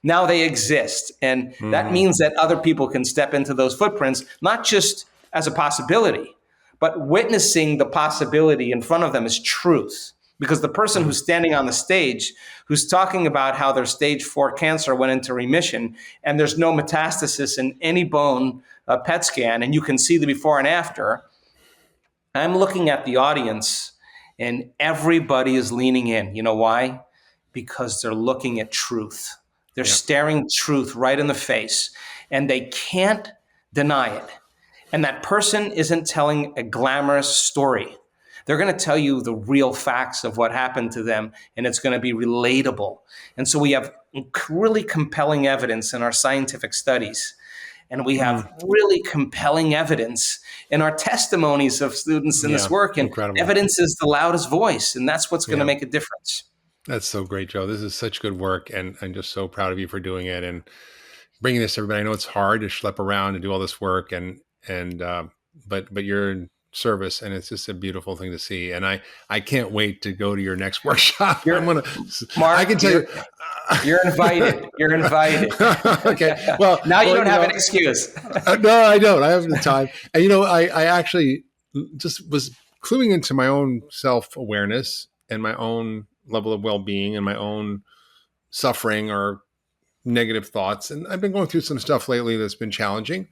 now they exist. And that means that other people can step into those footprints, not just as a possibility, but witnessing the possibility in front of them as truth. Because the person who's standing on the stage, who's talking about how their stage 4 cancer went into remission and there's no metastasis in any bone PET scan, and you can see the before and after, I'm looking at the audience and everybody is leaning in. You know why? Because they're looking at truth. They're staring truth right in the face, and they can't deny it. And that person isn't telling a glamorous story. They're going to tell you the real facts of what happened to them, and it's going to be relatable. And so we have really compelling evidence in our scientific studies, and we have really compelling evidence in our testimonies of students in this work. And evidence is the loudest voice, and that's what's going to make a difference. That's so great, Joe. This is such good work, and I'm just so proud of you for doing it and bringing this to everybody. I know it's hard to schlep around and do all this work, but you're in service, and it's just a beautiful thing to see. And I can't wait to go to your next workshop. Mark, I can tell you're invited. You're invited. Okay. Well, now you don't have an excuse. No, I don't. I have the time. And I actually just was cluing into my own self-awareness and my own level of well-being and my own suffering or negative thoughts. And I've been going through some stuff lately that's been challenging.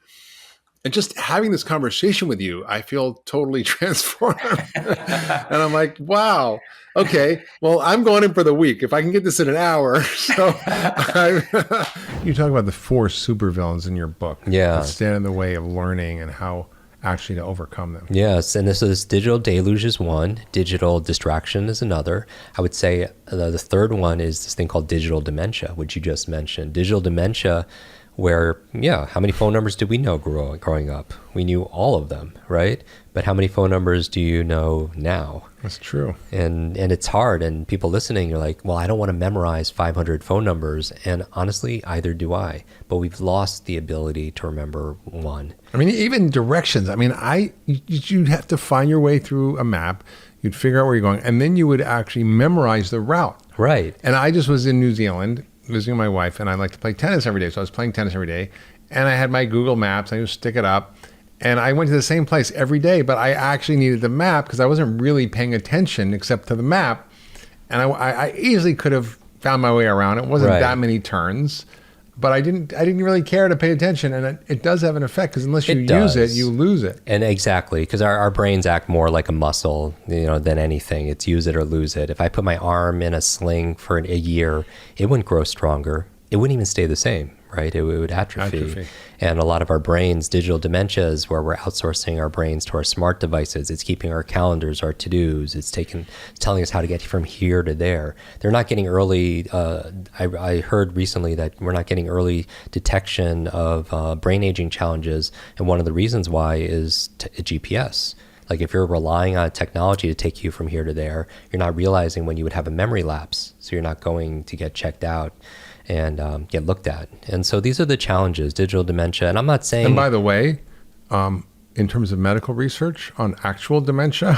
And just having this conversation with you, I feel totally transformed. And I'm like, wow, okay, well, I'm going in for the week. If I can get this in an hour. So you talk about the 4 supervillains in your book that stand in the way of learning and how actually to overcome them. Yes, and this is digital deluge is one, digital distraction is another. I would say the third one is this thing called digital dementia, which you just mentioned. Digital dementia, where, how many phone numbers did we know growing up? We knew all of them, right? But how many phone numbers do you know now? That's true. And it's hard, and people listening, you're like, well, I don't want to memorize 500 phone numbers, and honestly, either do I. But we've lost the ability to remember one. I mean, even directions. I mean, you'd have to find your way through a map. You'd figure out where you're going, and then you would actually memorize the route. Right. And I just was in New Zealand visiting my wife, and I like to play tennis every day. So I was playing tennis every day, and I had my Google Maps. I would stick it up, and I went to the same place every day, but I actually needed the map because I wasn't really paying attention except to the map. And I easily could have found my way around. It wasn't that many turns, but I didn't really care to pay attention. And it does have an effect because unless you use it, you lose it. And exactly, because our brains act more like a muscle, than anything. It's use it or lose it. If I put my arm in a sling for a year, it wouldn't grow stronger. It wouldn't even stay the same, right? It would atrophy. And a lot of our brains, digital dementia is where we're outsourcing our brains to our smart devices. It's keeping our calendars, our to-dos. It's telling us how to get from here to there. They're not getting early. I heard recently that we're not getting early detection of brain aging challenges. And one of the reasons why is GPS. Like if you're relying on technology to take you from here to there, you're not realizing when you would have a memory lapse. So you're not going to get checked out and get looked at. And so these are the challenges, digital dementia. And I'm not saying... And by the way, in terms of medical research on actual dementia,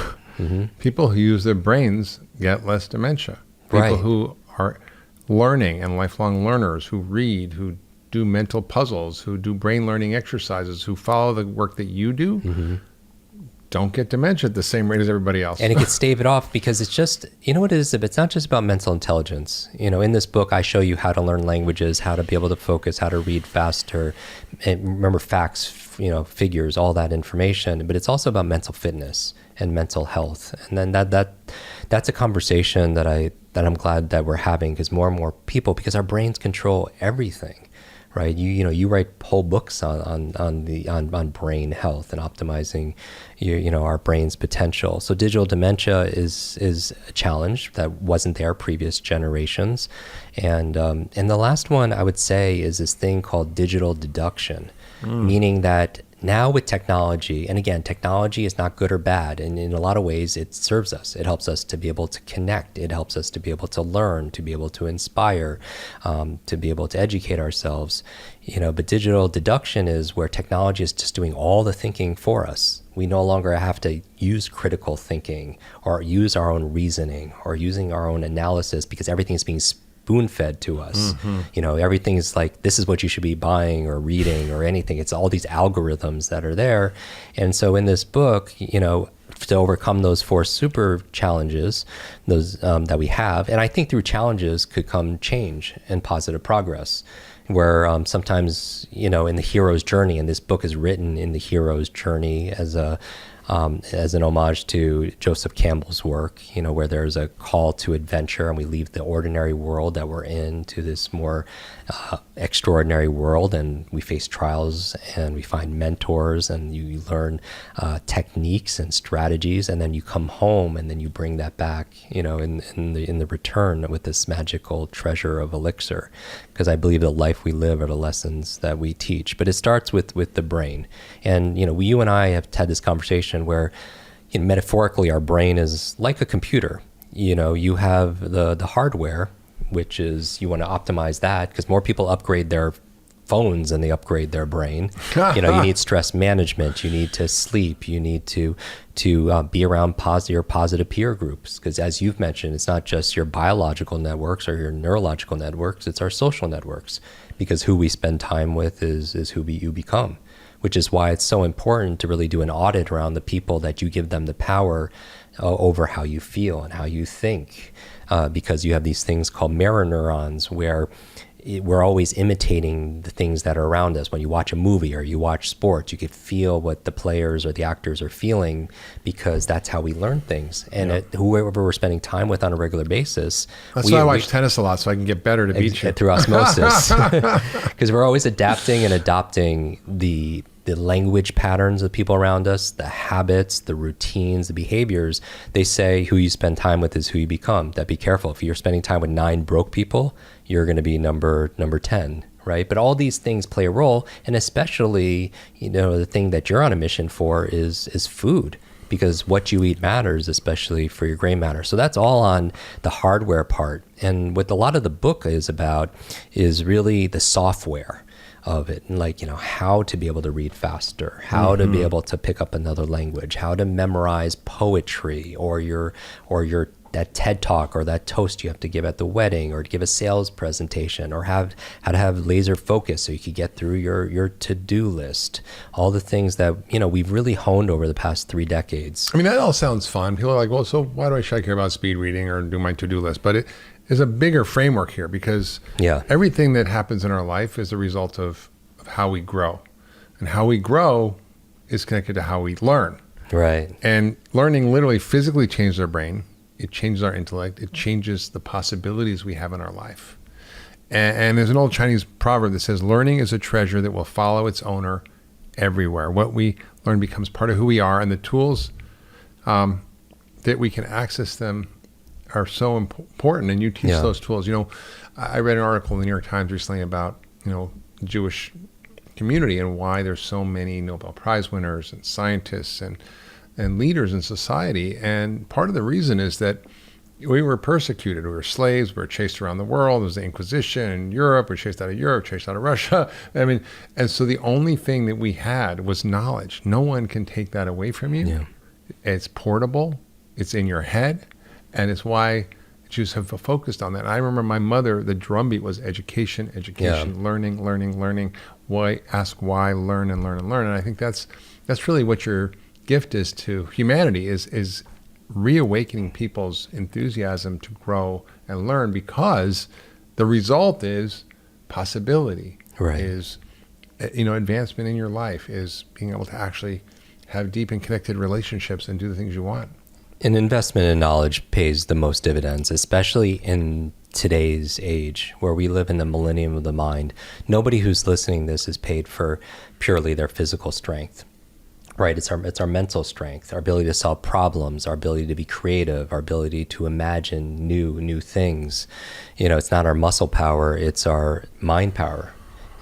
people who use their brains get less dementia. People who are learning and lifelong learners, who read, who do mental puzzles, who do brain learning exercises, who follow the work that you do, don't get dementia at the same rate as everybody else. And it gets staved off because it's just, what it is, it's not just about mental intelligence. In this book, I show you how to learn languages, how to be able to focus, how to read faster, and remember facts, figures, all that information. But it's also about mental fitness and mental health. And then that's a conversation that I'm glad that we're having, because more and more people, because our brains control everything. Right, you write whole books on brain health and optimizing our brain's potential. So digital dementia is a challenge that wasn't there previous generations, and the last one I would say is this thing called digital deduction, meaning that Now with technology, and again, technology is not good or bad, and in a lot of ways it serves us. It helps us to be able to connect. It helps us to be able to learn, to be able to inspire, to be able to educate ourselves. But digital deduction is where technology is just doing all the thinking for us. We no longer have to use critical thinking or use our own reasoning or using our own analysis, because everything is being spoon-fed to us. Everything is like, this is what you should be buying or reading or anything. It's all these algorithms that are there. And so in this book, to overcome those 4 super challenges, those that we have, and I think through challenges could come change and positive progress, where sometimes, in the hero's journey, and this book is written in the hero's journey as an homage to Joseph Campbell's work, where there's a call to adventure and we leave the ordinary world that we're in to this more extraordinary world, and we face trials and we find mentors and you learn techniques and strategies, and then you come home and then you bring that back, in the return with this magical treasure of elixir. Because I believe the life we live are the lessons that we teach. But it starts with the brain. And, you and I have had this conversation where, metaphorically, our brain is like a computer. You have the hardware, which is, you want to optimize that, because more people upgrade their phones than they upgrade their brain. You need stress management, you need to sleep, you need to be around your positive peer groups, because as you've mentioned, it's not just your biological networks or your neurological networks, it's our social networks, because who we spend time with is who you become, which is why it's so important to really do an audit around the people that you give them the power over how you feel and how you think, because you have these things called mirror neurons where we're always imitating the things that are around us. When you watch a movie or you watch sports, you can feel what the players or the actors are feeling, because that's how we learn things. And whoever we're spending time with on a regular basis. That's why I watch tennis a lot, so I can get better to beat you. Through osmosis. Because we're always adapting and adopting the language patterns of people around us, the habits, the routines, the behaviors. They say who you spend time with is who you become. That be careful. If you're spending time with 9 broke people, you're going to be number 10, right? But all these things play a role, and especially, the thing that you're on a mission for is food, because what you eat matters, especially for your gray matter. So that's all on the hardware part. And what a lot of the book is about is really the software of it, and how to be able to read faster, how to be able to pick up another language, how to memorize poetry, or that TED talk or that toast you have to give at the wedding, or to give a sales presentation, or how to have laser focus so you could get through your to-do list. All the things that we've really honed over the past 3 decades. I mean, that all sounds fun. People are like, well, so why should I care about speed reading or do my to-do list? But there's a bigger framework here, because everything that happens in our life is a result of how we grow. And how we grow is connected to how we learn. Right. And learning literally physically changes our brain. It changes our intellect. It changes the possibilities we have in our life. And there's an old Chinese proverb that says, learning is a treasure that will follow its owner everywhere. What we learn becomes part of who we are, and the tools that we can access them are so important, and you teach those tools. I read an article in the New York Times recently about, the Jewish community and why there's so many Nobel Prize winners and scientists and leaders in society. And part of the reason is that we were persecuted. We were slaves. We were chased around the world. There was the Inquisition in Europe. We were chased out of Europe, chased out of Russia. And so the only thing that we had was knowledge. No one can take that away from you. Yeah. It's portable. It's in your head. And it's why Jews have focused on that. I remember my mother, the drumbeat was education, learning. Why? Ask why, learn. And I think that's really what your gift is to humanity, is reawakening people's enthusiasm to grow and learn, because the result is possibility, is advancement in your life, is being able to actually have deep and connected relationships and do the things you want. An investment in knowledge pays the most dividends, especially in today's age where we live in the millennium of the mind. Nobody who's listening to this is paid for purely their physical strength. Right, it's our mental strength, our ability to solve problems, our ability to be creative, our ability to imagine new things. It's not our muscle power, it's our mind power.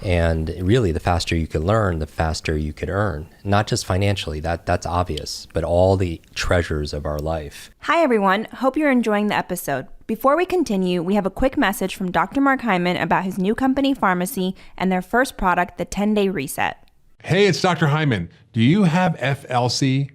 And really, the faster you can learn, the faster you could earn. Not just financially, that's obvious, but all the treasures of our life. Hi, everyone. Hope you're enjoying the episode. Before we continue, we have a quick message from Dr. Mark Hyman about his new company, Pharmacy, and their first product, the 10-Day Reset. Hey, it's Dr. Hyman. Do you have FLC?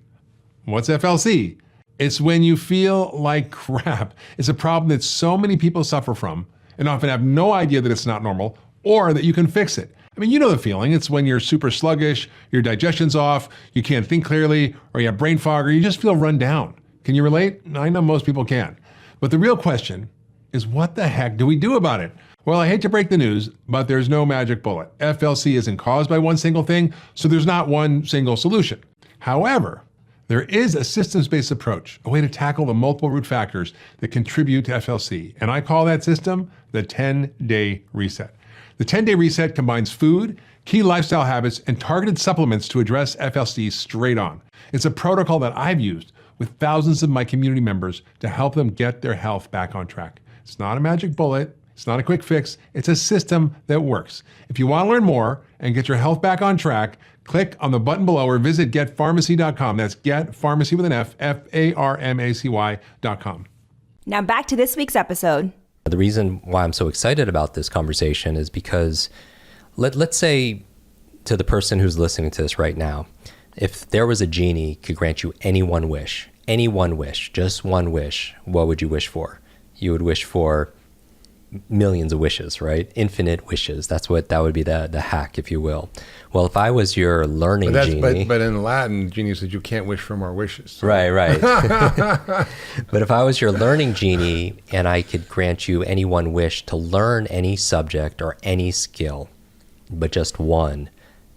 What's FLC? It's when you feel like crap. It's a problem that so many people suffer from and often have no idea that it's not normal or that you can fix it. I mean, you know the feeling. It's when you're super sluggish, your digestion's off, you can't think clearly, or you have brain fog, or you just feel run down. Can you relate? I know most people can. But the real question is, what the heck do we do about it? Well, I hate to break the news, but there's no magic bullet. FLC isn't caused by one single thing, so there's not one single solution. However, there is a systems-based approach, a way to tackle the multiple root factors that contribute to FLC, and I call that system the 10-Day Reset. The 10-Day Reset combines food, key lifestyle habits, and targeted supplements to address FLC straight on. It's a protocol that I've used with thousands of my community members to help them get their health back on track. It's not a magic bullet. It's not a quick fix. It's a system that works. If you want to learn more and get your health back on track, click on the button below or visit getpharmacy.com. That's getpharmacy with an F, Pharmacy.com. Now back to this week's episode. The reason why I'm so excited about this conversation is because let's say to the person who's listening to this right now, if there was a genie could grant you any one wish, just one wish, what would you wish for? You would wish for millions of wishes, right? Infinite wishes. That would be the hack, if you will. Well, if I was your learning genie. But in Latin, genie said you can't wish for more wishes. So. Right. But if I was your learning genie and I could grant you any one wish to learn any subject or any skill, but just one,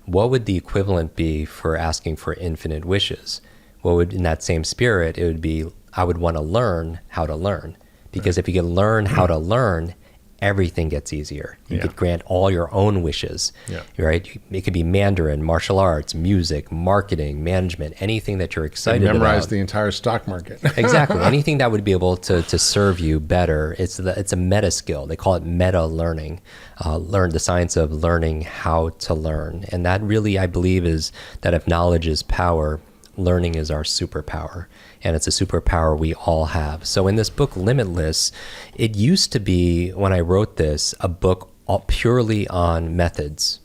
what would the equivalent be for asking for infinite wishes? What would, in that same spirit, it would be, I would want to learn how to learn. Because if you can learn how to learn, everything gets easier. You could grant all your own wishes, right? It could be Mandarin, martial arts, music, marketing, management, anything that you're excited about. Memorize the entire stock market. Exactly. Anything that would be able to serve you better. It's a meta skill. They call it meta learning. Learn the science of learning how to learn. And that really, I believe, is that if knowledge is power, learning is our superpower, and it's a superpower we all have. So in this book, Limitless, it used to be, when I wrote this, a book purely on methods,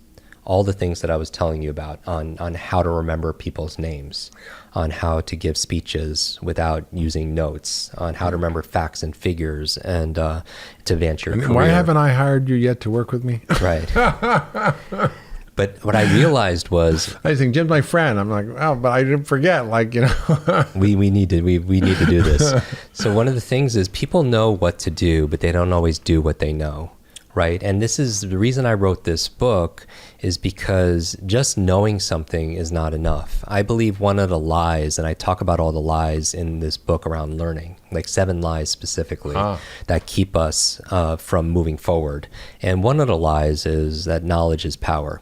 all the things that I was telling you about, on how to remember people's names, on how to give speeches without using notes, on how to remember facts and figures, and to advance your career. Why haven't I hired you yet to work with me? Right. But what I realized was, I think Jim's my friend. I'm like, oh, but I didn't forget. Like, we need to do this. So one of the things is people know what to do, but they don't always do what they know, right? And this is the reason I wrote this book, is because just knowing something is not enough. I believe one of the lies, and I talk about all the lies in this book around learning, like 7 lies specifically that keep us from moving forward. And one of the lies is that knowledge is power.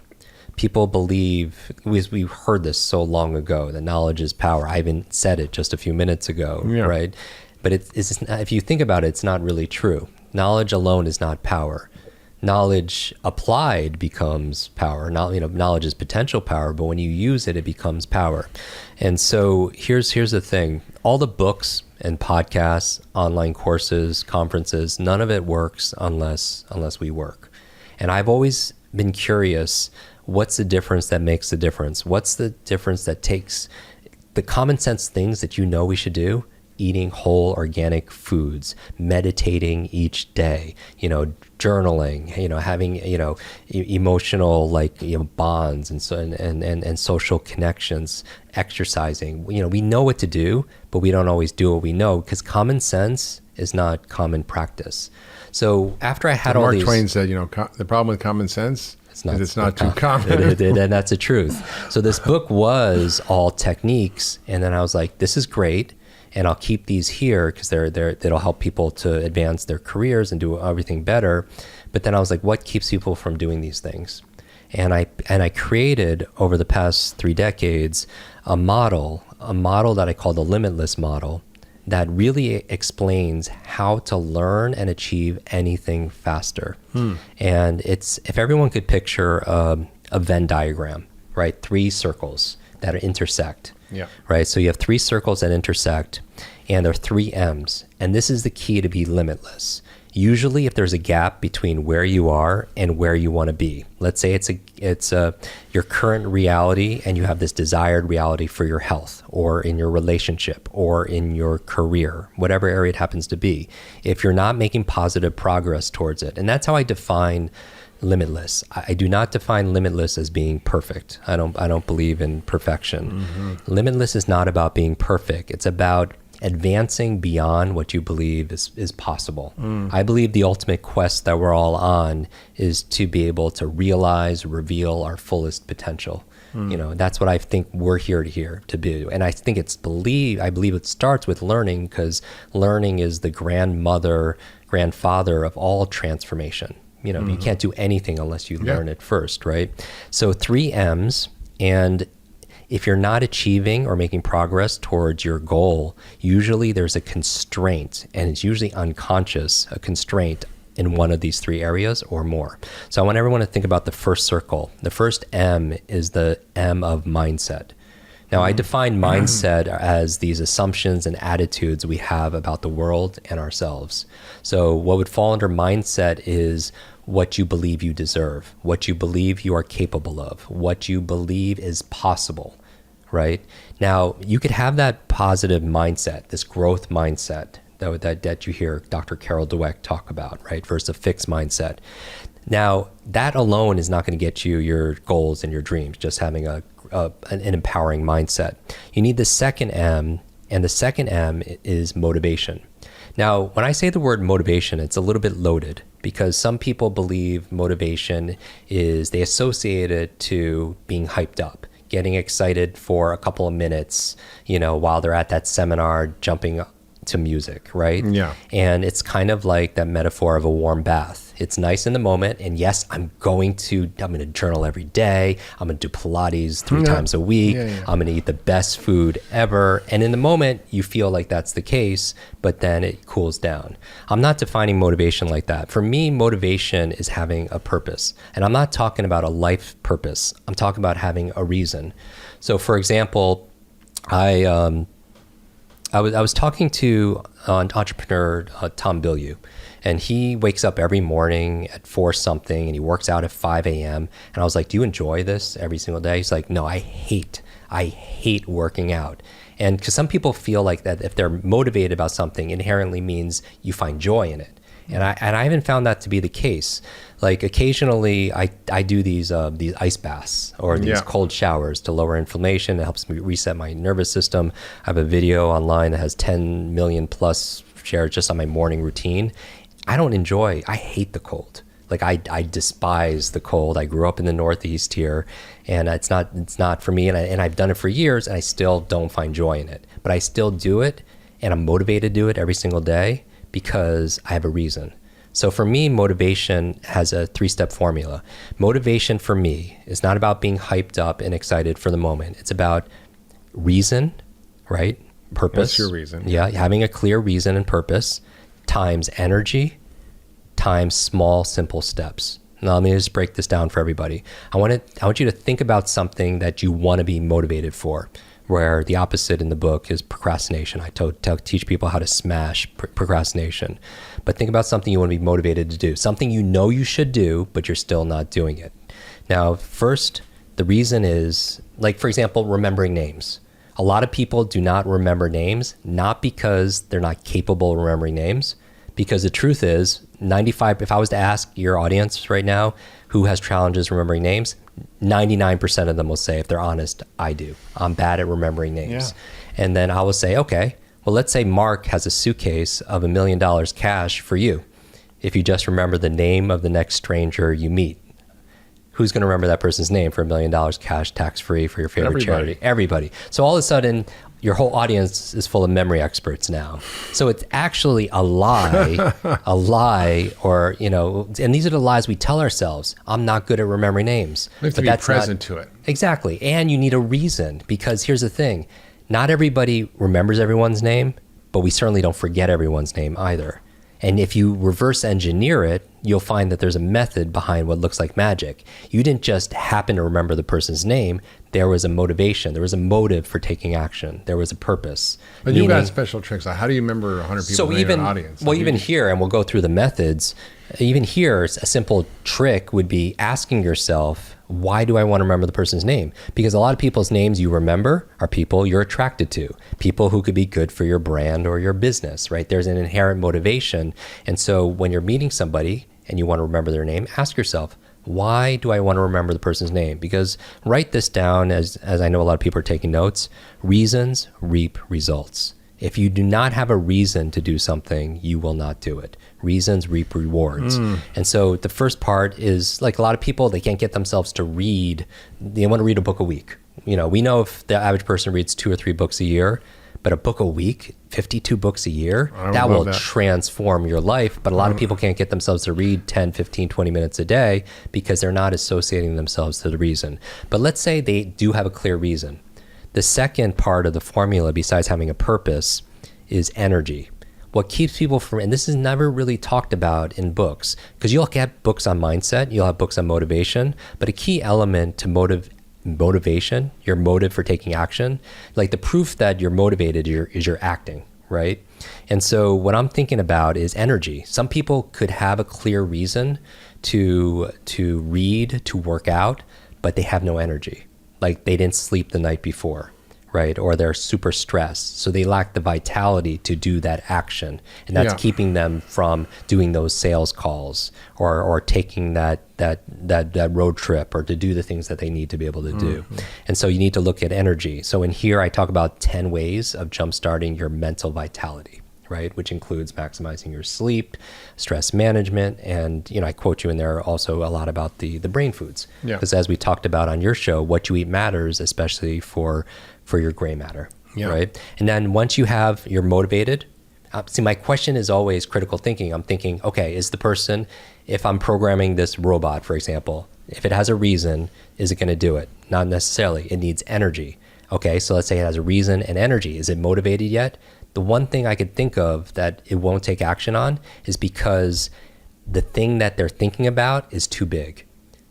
People believe, we heard this so long ago, that knowledge is power. I even said it just a few minutes ago, right? But it's if you think about it, it's not really true. Knowledge alone is not power. Knowledge applied becomes power. Knowledge is potential power, but when you use it, it becomes power. And so here's the thing. All the books and podcasts, online courses, conferences, none of it works unless we work. And I've always been curious, what's the difference that makes the difference? What's the difference that takes the common sense things that we should do? Eating whole organic foods, meditating each day, journaling, having, emotional, bonds and social connections, exercising. We know what to do, but we don't always do what we know, because common sense is not common practice. So after I had all Mark these... Twain said, the problem with common sense it's not too common. And that's the truth. So this book was all techniques, and then I was like, this is great, and I'll keep these here because it'll help people to advance their careers and do everything better. But then I was like, what keeps people from doing these things? And I created, over the past 3 decades, a model that I call the Limitless model. that really explains how to learn and achieve anything faster. And it's, if everyone could picture a Venn diagram, right? 3 circles that intersect, right? So you have 3 circles that intersect, and there are 3 M's. And this is the key to be limitless. Usually if there's a gap between where you are and where you want to be, let's say it's your current reality and you have this desired reality for your health or in your relationship or in your career, whatever area it happens to be, if you're not making positive progress towards it. And that's how I define limitless. I do not define limitless as being perfect. I don't believe in perfection. Limitless is not about being perfect. It's about advancing beyond what you believe is possible. I believe the ultimate quest that we're all on is to be able to realize, reveal our fullest potential. You know, that's what I think we're here to do. And I think I believe it starts with learning, because learning is the grandfather of all transformation. You know, you can't do anything unless you learn it first, right? So 3 M's, and if you're not achieving or making progress towards your goal, usually there's a constraint, and it's usually unconscious, a constraint in one of these 3 areas or more. So I want everyone to think about the first circle. The first M is the M of mindset. Now, I define mindset as these assumptions and attitudes we have about the world and ourselves. So what would fall under mindset is what you believe you deserve, what you believe you are capable of, what you believe is possible, right? Now, you could have that positive mindset, this growth mindset that you hear Dr. Carol Dweck talk about, right? Versus a fixed mindset. Now, that alone is not going to get you your goals and your dreams, just having an empowering mindset. You need the second M, and the second M is motivation. Now, when I say the word motivation, it's a little bit loaded, because some people believe motivation is, they associate it to being hyped up, getting excited for a couple of minutes, you know, while they're at that seminar, jumping to music, right? Yeah. And it's kind of like that metaphor of a warm bath. It's nice in the moment, and yes, I'm going to journal every day. I'm going to do Pilates 3 times a week. I'm going to eat the best food ever. And in the moment, you feel like that's the case, but then it cools down. I'm not defining motivation like that. For me, motivation is having a purpose. And I'm not talking about a life purpose. I'm talking about having a reason. So for example, I was talking to an entrepreneur, Tom Bilyeu, and he wakes up every morning at 4 something, and he works out at 5 a.m. And I was like, do you enjoy this every single day? He's like, no, I hate working out. And because some people feel like that if they're motivated about something, inherently means you find joy in it. And I haven't found that to be the case. Like occasionally I do these ice baths or these cold showers to lower inflammation. It helps me reset my nervous system. I have a video online that has 10 million plus shares just on my morning routine. I hate the cold. Like I despise the cold. I grew up in the Northeast here, and it's not for me. And I've done it for years, and I still don't find joy in it. But I still do it, and I'm motivated to do it every single day because I have a reason. So for me, motivation has a 3-step formula. Motivation for me is not about being hyped up and excited for the moment. It's about reason, right? Purpose. What's your reason? Yeah, having a clear reason and purpose times energy times small, simple steps. Now, let me just break this down for everybody. I want you to think about something that you want to be motivated for, where the opposite in the book is procrastination. I teach people how to smash procrastination. But think about something you want to be motivated to do, something you know you should do, but you're still not doing it. Now, first, the reason is, like, for example, remembering names. A lot of people do not remember names, not because they're not capable of remembering names, because the truth is, if I was to ask your audience right now who has challenges remembering names, 99% of them will say, if they're honest, I do. I'm bad at remembering names. Yeah. And then I will say, okay, well, let's say Mark has a suitcase of $1 million cash for you. If you just remember the name of the next stranger you meet, who's going to remember that person's name for $1 million cash, tax-free, for your favorite charity? Everybody. So all of a sudden, your whole audience is full of memory experts now. So it's actually a lie, or, you know, and these are the lies we tell ourselves. I'm not good at remembering names. We have to be present to it. Exactly. And you need a reason, because here's the thing. Not everybody remembers everyone's name, but we certainly don't forget everyone's name either. And if you reverse engineer it, you'll find that there's a method behind what looks like magic. You didn't just happen to remember the person's name. There was a motivation. There was a motive for taking action. There was a purpose. But you've got special tricks. How do you remember 100 people in an audience? Well, even here, and we'll go through the methods, even here, a simple trick would be asking yourself, why do I want to remember the person's name? Because a lot of people's names you remember are people you're attracted to, people who could be good for your brand or your business, right? There's an inherent motivation. And so when you're meeting somebody and you want to remember their name, ask yourself, why do I want to remember the person's name? Because write this down, as I know a lot of people are taking notes, reasons reap results. If you do not have a reason to do something, you will not do it. Reasons reap rewards. And so the first part is, like, a lot of people, they can't get themselves to read. They want to read a book a week. We know if the average person reads 2 or 3 books a year, but a book a week, 52 books a year, that will transform your life. But a lot of people can't get themselves to read 10, 15, 20 minutes a day because they're not associating themselves to the reason. But let's say they do have a clear reason. The second part of the formula, besides having a purpose, is energy. What keeps people from, and this is never really talked about in books, because you'll get books on mindset, you'll have books on motivation, but a key element to motivation, your motive for taking action, like the proof that you're motivated is your acting, right? And so what I'm thinking about is energy. Some people could have a clear reason to read, to work out, but they have no energy. Like they didn't sleep the night before, right? Or they're super stressed. So they lack the vitality to do that action. And that's keeping them from doing those sales calls or taking that road trip, or to do the things that they need to be able to do. And so you need to look at energy. So in here, I talk about 10 ways of jumpstarting your mental vitality, right? Which includes maximizing your sleep, stress management, and I quote you in there also a lot about the brain foods. Because as we talked about on your show, what you eat matters, especially for your gray matter, right? And then once you're motivated, see, my question is always critical thinking. I'm thinking, okay, is the person, if I'm programming this robot, for example, if it has a reason, is it going to do it? Not necessarily. It needs energy. Okay, so let's say it has a reason and energy. Is it motivated yet? The one thing I could think of that it won't take action on is because the thing that they're thinking about is too big.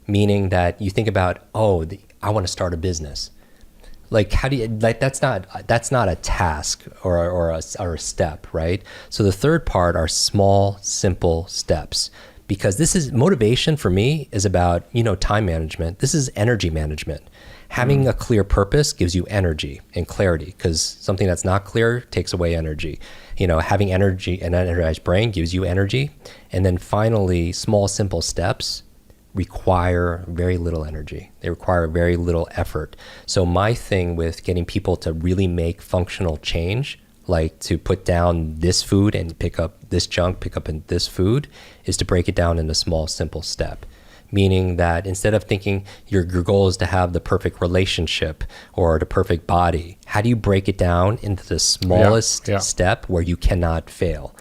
Meaning that you think about, I want to start a business. Like, how do you, like, that's not a task or a step, right? So the third part are small, simple steps, because this is motivation for me is about, time management. This is energy management. Having a clear purpose gives you energy and clarity, because something that's not clear takes away energy. Having energy, an energized brain gives you energy. And then finally, small, simple steps require very little energy. They require very little effort. So my thing with getting people to really make functional change, like to put down this food and pick up this junk, pick up in this food, is to break it down into small, simple step. Meaning that instead of thinking your goal is to have the perfect relationship or the perfect body, how do you break it down into the smallest step where you cannot fail?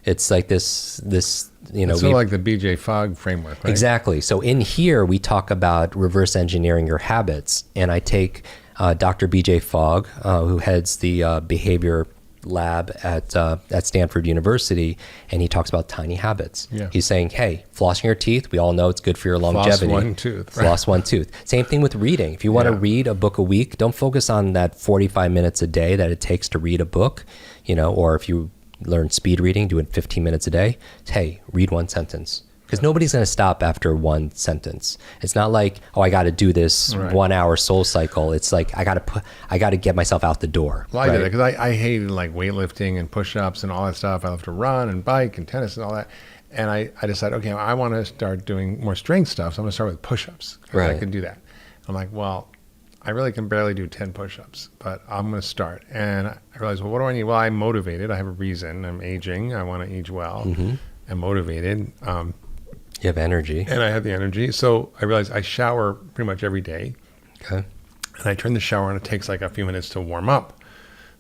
It's like this it's sort of like the BJ Fogg framework, right? Exactly. So in here, we talk about reverse engineering your habits. And I take Dr. BJ Fogg, who heads the behavior lab at Stanford University, and he talks about tiny habits. He's saying, hey, flossing your teeth, we all know it's good for your longevity. Floss one tooth. Right? Floss one tooth. Same thing with reading. If you want to read a book a week, don't focus on that 45 minutes a day that it takes to read a book, or if you learn speed reading, do it 15 minutes a day. Hey, read one sentence. Because nobody's going to stop after one sentence. It's not like, I got to do this 1 hour soul cycle. It's like, I got to get myself out the door. Well, I did it because I hated like weightlifting and push-ups and all that stuff. I love to run and bike and tennis and all that. And I decided, okay, I want to start doing more strength stuff. So I'm going to start with push-ups. Because I can do that. I'm like, well, I really can barely do 10 push-ups, but I'm going to start. And I realized, well, what do I need? Well, I'm motivated. I have a reason. I'm aging. I want to age well. I'm motivated. You have energy. And I have the energy. So I realized I shower pretty much every day. Okay. And I turn the shower on. It takes like a few minutes to warm up.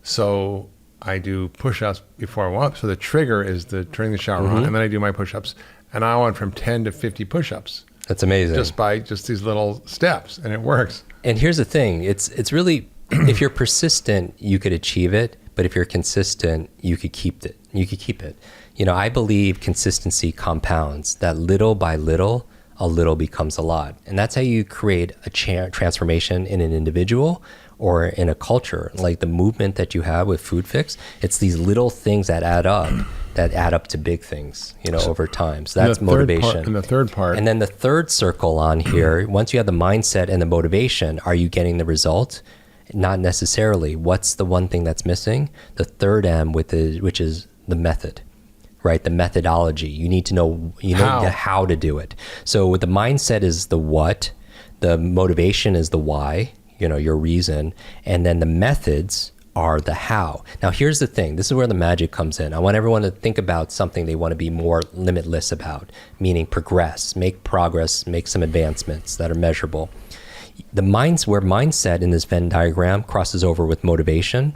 So I do push-ups before I warm up. So the trigger is turning the shower on. And then I do my push-ups. And I went from 10 to 50 push-ups. That's amazing. Just by these little steps. And it works. And here's the thing. It's really, if you're persistent, you could achieve it. but if you're consistent, you could keep it. I believe consistency compounds, that little by little, a little becomes a lot. And that's how you create a transformation in an individual or in a culture. Like the movement that you have with Food Fix, it's these little things that add up to big things, over time. So that's motivation. And the third part. And then the third circle on here, once you have the mindset and the motivation, are you getting the result? Not necessarily. What's the one thing that's missing? The third M, which is the method. Right, the methodology. You need to know, how to do it. So with the mindset is the what, the motivation is the why, your reason, and then the methods are the how. Now here's the thing. This is where the magic comes in. I want everyone to think about something they want to be more limitless about, meaning progress, make progress, make some advancements that are measurable. Where mindset in this Venn diagram crosses over with motivation,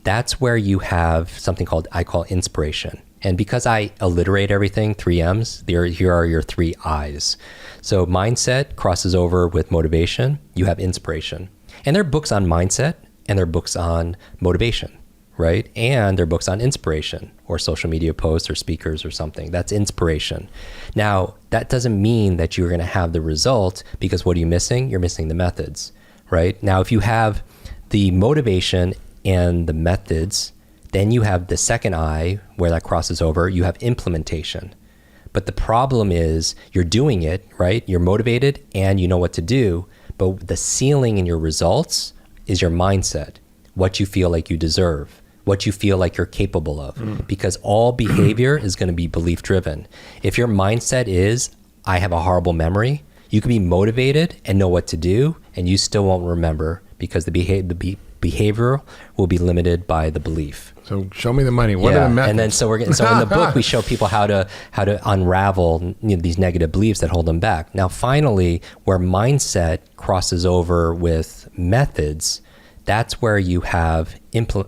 that's where you have something I call inspiration. And because I alliterate everything, 3 M's, here are your 3 I's. So mindset crosses over with motivation. You have inspiration. And there are books on mindset and there are books on motivation, right? And there are books on inspiration or social media posts or speakers or something. That's inspiration. Now, that doesn't mean that you're going to have the result, because what are you missing? You're missing the methods, right? Now, if you have the motivation and the methods, then you have the second I, where that crosses over, you have implementation. But the problem is you're doing it, right? You're motivated and you know what to do, but the ceiling in your results is your mindset, what you feel like you deserve, what you feel like you're capable of, because all behavior is going to be belief driven. If your mindset is, I have a horrible memory, you can be motivated and know what to do, and you still won't remember, because the behavior will be limited by the belief. So show me the money. What are the methods? And then so in the book we show people how to unravel these negative beliefs that hold them back. Now finally, where mindset crosses over with methods, that's where you have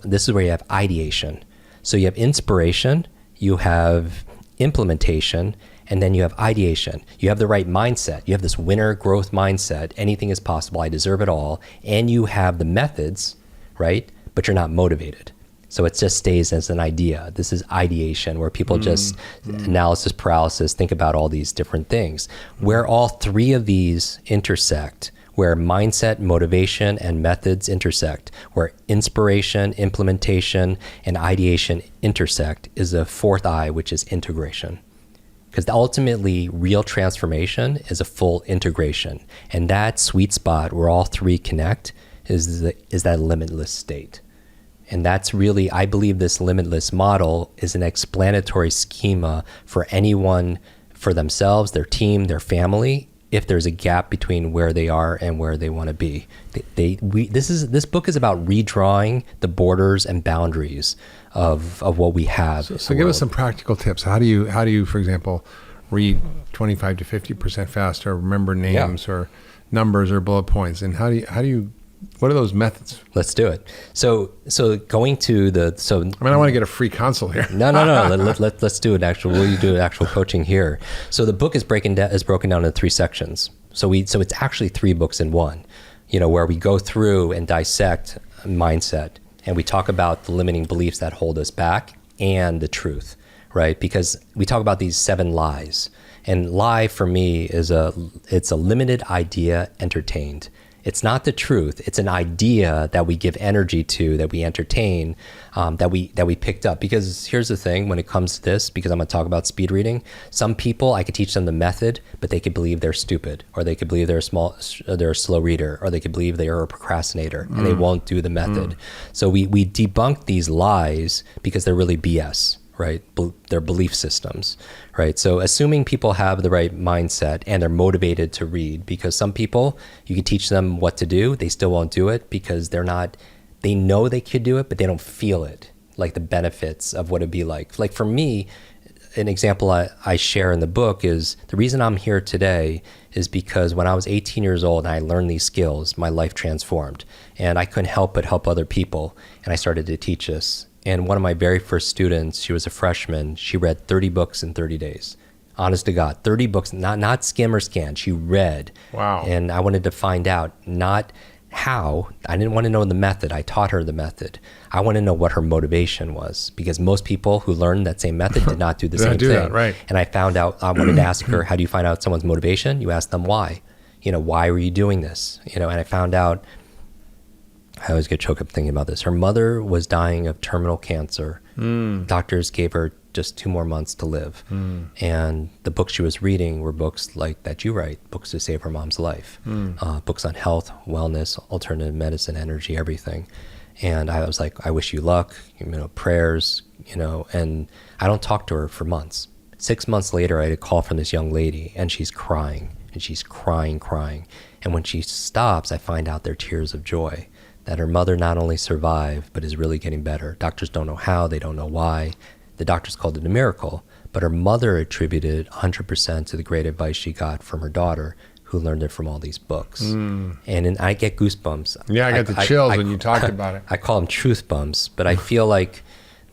this is where you have ideation. So you have inspiration, you have implementation, and then you have ideation. You have the right mindset. You have this winner growth mindset. Anything is possible. I deserve it all. And you have the methods, right? But you're not motivated. So it just stays as an idea. This is ideation, where people just analysis paralysis, think about all these different things. Where all 3 of these intersect, where mindset, motivation, and methods intersect, where inspiration, implementation, and ideation intersect, is a 4th I, which is integration. Because ultimately, real transformation is a full integration. And that sweet spot where all 3 connect is that limitless state. And that's really, I believe this limitless model is an explanatory schema for anyone, for themselves, their team, their family, if there's a gap between where they are and where they want to be. This book is about redrawing the borders and boundaries of what we have. So give us some practical tips. How do you, for example, read 25 to 50% faster, remember names or numbers or bullet points? And how do you what are those methods? Let's do it. So going to I want to get a free consult here. No. Let's do it. We'll do actual coaching here. So the book is broken down into 3 sections. So it's actually 3 books in one, where we go through and dissect mindset, and we talk about the limiting beliefs that hold us back and the truth, right? Because we talk about these 7 lies, and lie for me is it's a limited idea entertained. It's not the truth. It's an idea that we give energy to, that we entertain, that we picked up. Because here's the thing, when it comes to this, because I'm going to talk about speed reading, some people, I could teach them the method, but they could believe they're stupid, or they could believe they're a slow reader, or they could believe they are a procrastinator, and they won't do the method. So we debunk these lies because they're really BS. Right? Their belief systems, right? So assuming people have the right mindset and they're motivated to read, because some people, you can teach them what to do, they still won't do it because they know they could do it, but they don't feel it, like the benefits of what it'd be like. Like for me, an example I share in the book is the reason I'm here today is because when I was 18 years old and I learned these skills, my life transformed, and I couldn't help but help other people, and I started to teach this. And one of my very first students, she was a freshman, she read 30 books in 30 days. Honest to God, 30 books, not skim or scan, she read. Wow. And I wanted to find out not how. I didn't want to know the method. I taught her the method. I want to know what her motivation was, because most people who learned that same method did not do the same thing. That, right. And I found out, I wanted to ask her, how do you find out someone's motivation? You ask them why. Why were you doing this? And I found out, I always get choked up thinking about this. Her mother was dying of terminal cancer. Doctors gave her just 2 more months to live. And the books she was reading were books like that you write, books to save her mom's life, books on health, wellness, alternative medicine, energy, everything. And I was like, I wish you luck, prayers, and I don't talk to her for months. 6 months later, I had a call from this young lady, and she's crying, and she's crying. And when she stops, I find out they're tears of joy, that her mother not only survived, but is really getting better. Doctors don't know how, they don't know why. The doctors called it a miracle, but her mother attributed 100% to the great advice she got from her daughter, who learned it from all these books. And I get goosebumps. Yeah, I got the chills when you talked about it. I call them truth bumps, but I feel like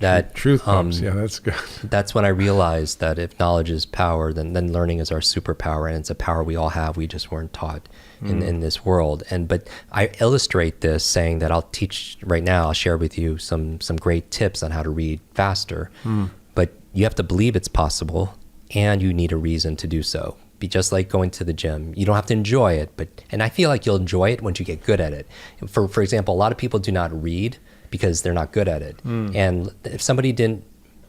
that truth bumps. Yeah, that's good. That's when I realized that if knowledge is power, then learning is our superpower, and it's a power we all have. We just weren't taught in this world. But I illustrate this saying that I'll teach right now. I'll share with you some great tips on how to read faster. But you have to believe it's possible, and you need a reason to do so. Be just like going to the gym. You don't have to enjoy it, and I feel like you'll enjoy it once you get good at it. For example, a lot of people do not read because they're not good at it. And if somebody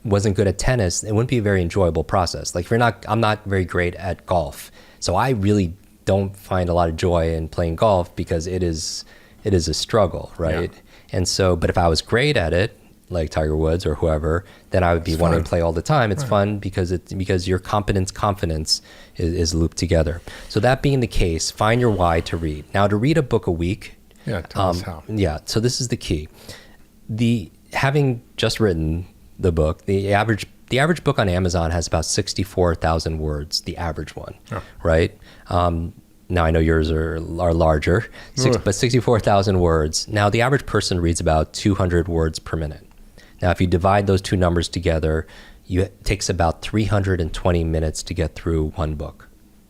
wasn't good at tennis, it wouldn't be a very enjoyable process. Like I'm not very great at golf. So I really don't find a lot of joy in playing golf because it is a struggle, right? Yeah. And so, but if I was great at it, like Tiger Woods or whoever, then I would be wanting to play all the time. It's fun because your confidence is looped together. So that being the case, find your why to read. Now, to read a book a week. Yeah, tell us how. Yeah, so this is the key. Having just written the book, the average book on Amazon has about 64,000 words, the average one, right? Now I know yours are larger, but 64,000 words. Now the average person reads about 200 words per minute. Now if you divide those two numbers together, it takes about 320 minutes to get through one book.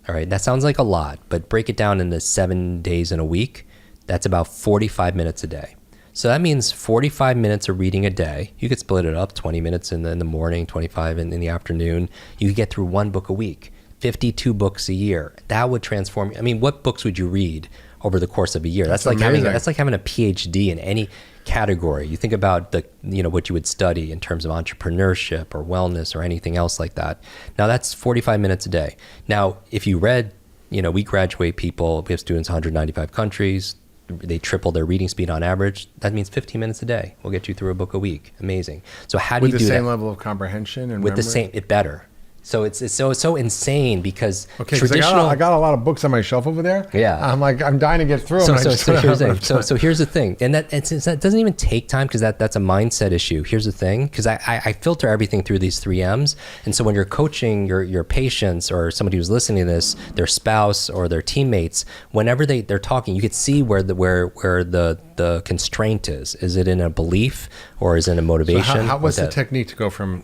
All right, that sounds like a lot, but break it down into 7 days in a week. That's about 45 minutes a day. So that means 45 minutes of reading a day. You could split it up, 20 minutes in the morning, 25 in the afternoon. You could get through one book a week, 52 books a year. That would transform you. I mean, what books would you read over the course of a year? That's like having a PhD in any category. You think about what you would study in terms of entrepreneurship or wellness or anything else like that. Now that's 45 minutes a day. Now, if you read, we graduate people, we have students in 195 countries. They triple their reading speed on average. That means 15 minutes a day will get you through a book a week. Amazing. So how do you do that? With the same level of comprehension and with memory? it better. So it's so insane because traditional. I got a lot of books on my shelf over there. Yeah, I'm dying to get through them. So here's the thing, and that doesn't even take time because that's a mindset issue. Here's the thing, because I filter everything through these 3 M's, and so when you're coaching your patients or somebody who's listening to this, their spouse or their teammates, whenever they're talking, you could see where the constraint is. Is it in a belief or is it in a motivation? So what's the technique to go from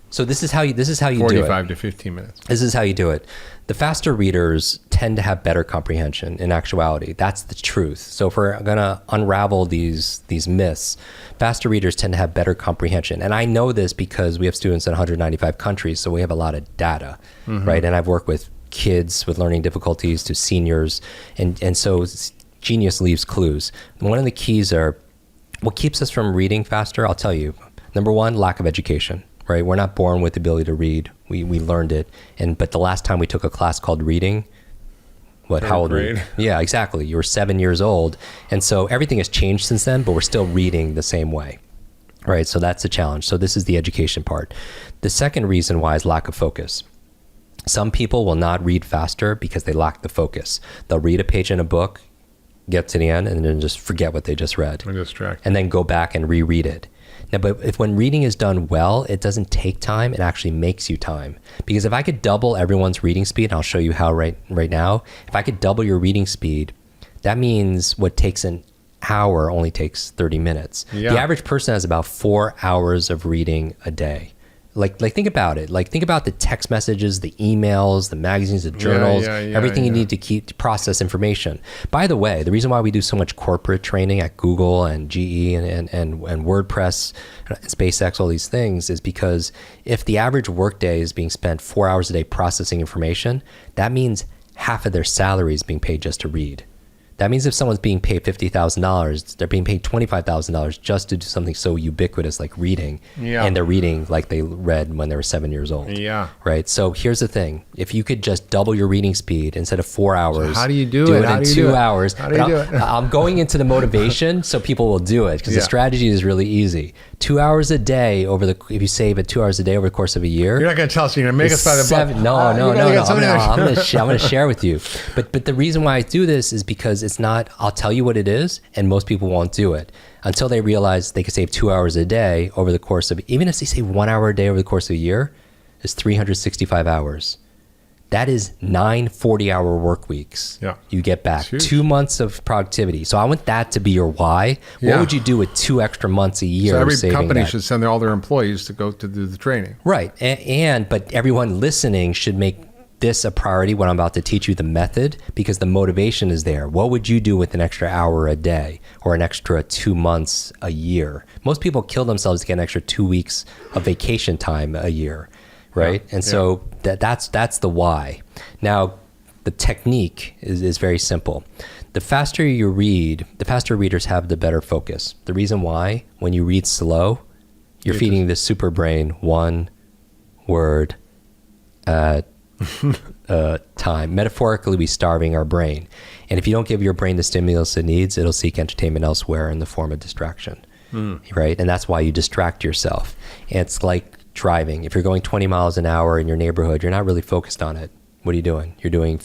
So this is how you do it. 45 to 15 minutes. This is how you do it. The faster readers tend to have better comprehension in actuality. That's the truth. So if we're going to unravel these myths, faster readers tend to have better comprehension. And I know this because we have students in 195 countries, so we have a lot of data, right? And I've worked with kids with learning difficulties to seniors. And so genius leaves clues. One of the keys are, what keeps us from reading faster, I'll tell you. Number one, lack of education. Right, we're not born with the ability to read. We learned it, but the last time we took a class called reading, how old were you? Yeah, exactly. You were 7 years old, and so everything has changed since then. But we're still reading the same way, right? So that's the challenge. So this is the education part. The second reason why is lack of focus. Some people will not read faster because they lack the focus. They'll read a page in a book, get to the end, and then just forget what they just read, and then go back and reread it. Now, but when reading is done well, it doesn't take time. It actually makes you time. Because if I could double everyone's reading speed, and I'll show you how right now, if I could double your reading speed, that means what takes an hour only takes 30 minutes. Yeah. The average person has about 4 hours of reading a day. Like think about it. Like think about the text messages, the emails, the magazines, the journals, everything you need to keep to process information. By the way, the reason why we do so much corporate training at Google and GE and WordPress, SpaceX, all these things is because if the average workday is being spent 4 hours a day processing information, that means half of their salary is being paid just to read. That means if someone's being paid $50,000, they're being paid $25,000 just to do something so ubiquitous like reading. And they're reading like they read when they were 7 years old. Right? So here's the thing. If you could just double your reading speed instead of 4 hours. So how do you do it? In 2 hours. How do you do it? I'm going into the motivation so people will do it because the strategy is really easy. 2 hours a day if you save it 2 hours a day over the course of a year. You're not going to tell us you're going to make us by the butt. No. I'm going to share with you. But the reason why I do this is because it's not, I'll tell you what it is, and most people won't do it until they realize they can save 2 hours a day over the course of, even if they save 1 hour a day over the course of a year, is 365 hours. That is 9 40-hour work weeks. You get back 2 months of productivity. So I want that to be your why. What would you do with 2 extra months a year? So every company should send all their employees to go to do the training. Right. But everyone listening should make this a priority when I'm about to teach you the method, because the motivation is there. What would you do with an extra hour a day or an extra 2 months a year? Most people kill themselves to get an extra 2 weeks of vacation time a year, right? So that's the why. Now, the technique is very simple. The faster you read, the faster readers have the better focus. The reason why, when you read slow, you're feeding the super brain one word at time. Metaphorically, we're starving our brain. And if you don't give your brain the stimulus it needs, it'll seek entertainment elsewhere in the form of distraction, right? And that's why you distract yourself. And it's like driving. If you're going 20 miles an hour in your neighborhood, you're not really focused on it. What are you doing? You're doing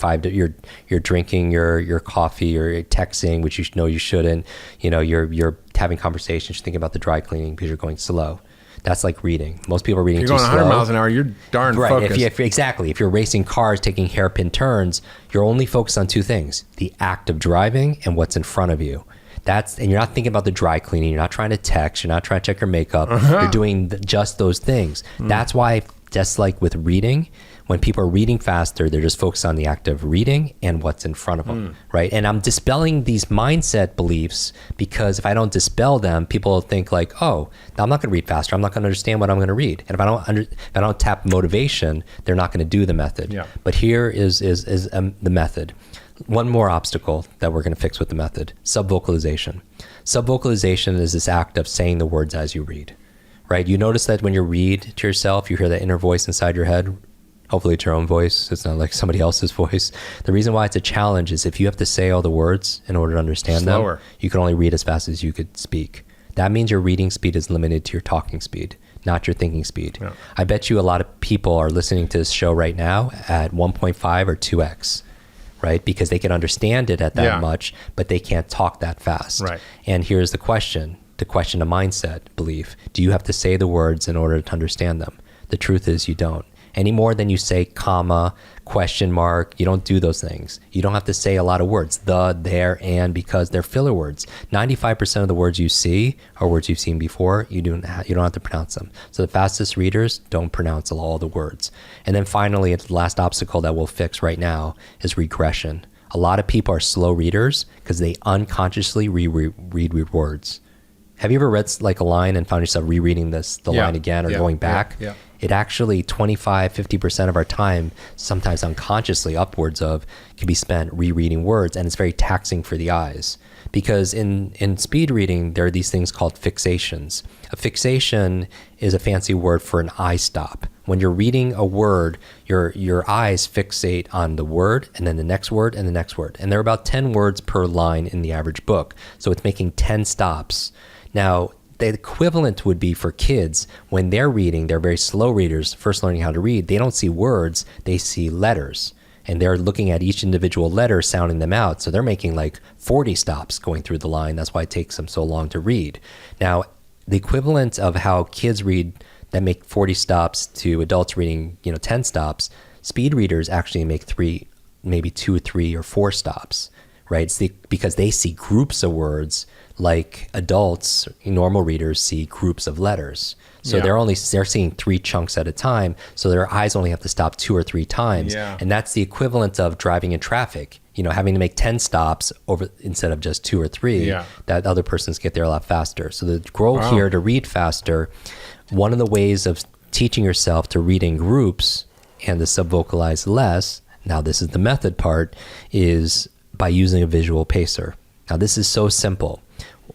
you're drinking your coffee, you're texting, which you know you shouldn't. You're having conversations, you're thinking about the dry cleaning because you're going slow. That's like reading. Most people are reading too slow. If you're going 100 miles an hour, you're darn focused. Exactly. If you're racing cars, taking hairpin turns, you're only focused on two things: the act of driving and what's in front of you. And you're not thinking about the dry cleaning. You're not trying to text. You're not trying to check your makeup. You're doing just those things. That's why, just like with reading, when people are reading faster, they're just focused on the act of reading and what's in front of them, right? And I'm dispelling these mindset beliefs because if I don't dispel them, people will think like, oh, I'm not going to read faster. I'm not going to understand what I'm going to read. And if I don't tap motivation, they're not going to do the method. But here is the method. One more obstacle that we're going to fix with the method: subvocalization. Subvocalization is this act of saying the words as you read, right? You notice that when you read to yourself, you hear that inner voice inside your head. Hopefully it's your own voice. It's not like somebody else's voice. The reason why it's a challenge is if you have to say all the words in order to understand them, you can only read as fast as you could speak. That means your reading speed is limited to your talking speed, not your thinking speed. I bet you a lot of people are listening to this show right now at 1.5 or 2x, right? Because they can understand it at that much, but they can't talk that fast. And here's the question of mindset belief. Do you have to say the words in order to understand them? The truth is you don't. Any more than you say comma, question mark. You don't do those things. You don't have to say a lot of words. The, there, and, because they're filler words. 95% of the words you see are words you've seen before. You don't have to pronounce them. So the fastest readers don't pronounce all the words. And then finally, the last obstacle that we'll fix right now is regression. A lot of people are slow readers because they unconsciously reread words. Have you ever read like a line and found yourself rereading the line again or going back? It actually 25-50% of our time, sometimes unconsciously upwards of, can be spent rereading words, and it's very taxing for the eyes. Because in speed reading, there are these things called fixations. A fixation is a fancy word for an eye stop. When you're reading a word, your eyes fixate on the word and then the next word and the next word. And there are about 10 words per line in the average book. So it's making 10 stops. Now, the equivalent would be for kids when they're reading, they're very slow readers, first learning how to read. They don't see words, they see letters. And they're looking at each individual letter, sounding them out. So they're making like 40 stops going through the line. That's why it takes them so long to read. Now, the equivalent of how kids read that make 40 stops to adults reading, 10 stops, speed readers actually make 3, maybe 2, 3, or 4 stops. right? Because they see groups of words like adults, normal readers see groups of letters. So they're seeing 3 chunks at a time. So their eyes only have to stop 2 or 3 times. Yeah. And that's the equivalent of driving in traffic, having to make 10 stops instead of just 2 or 3, that other persons get there a lot faster. So the goal here to read faster, one of the ways of teaching yourself to read in groups and to subvocalize less, now this is the method part, is by using a visual pacer. Now this is so simple.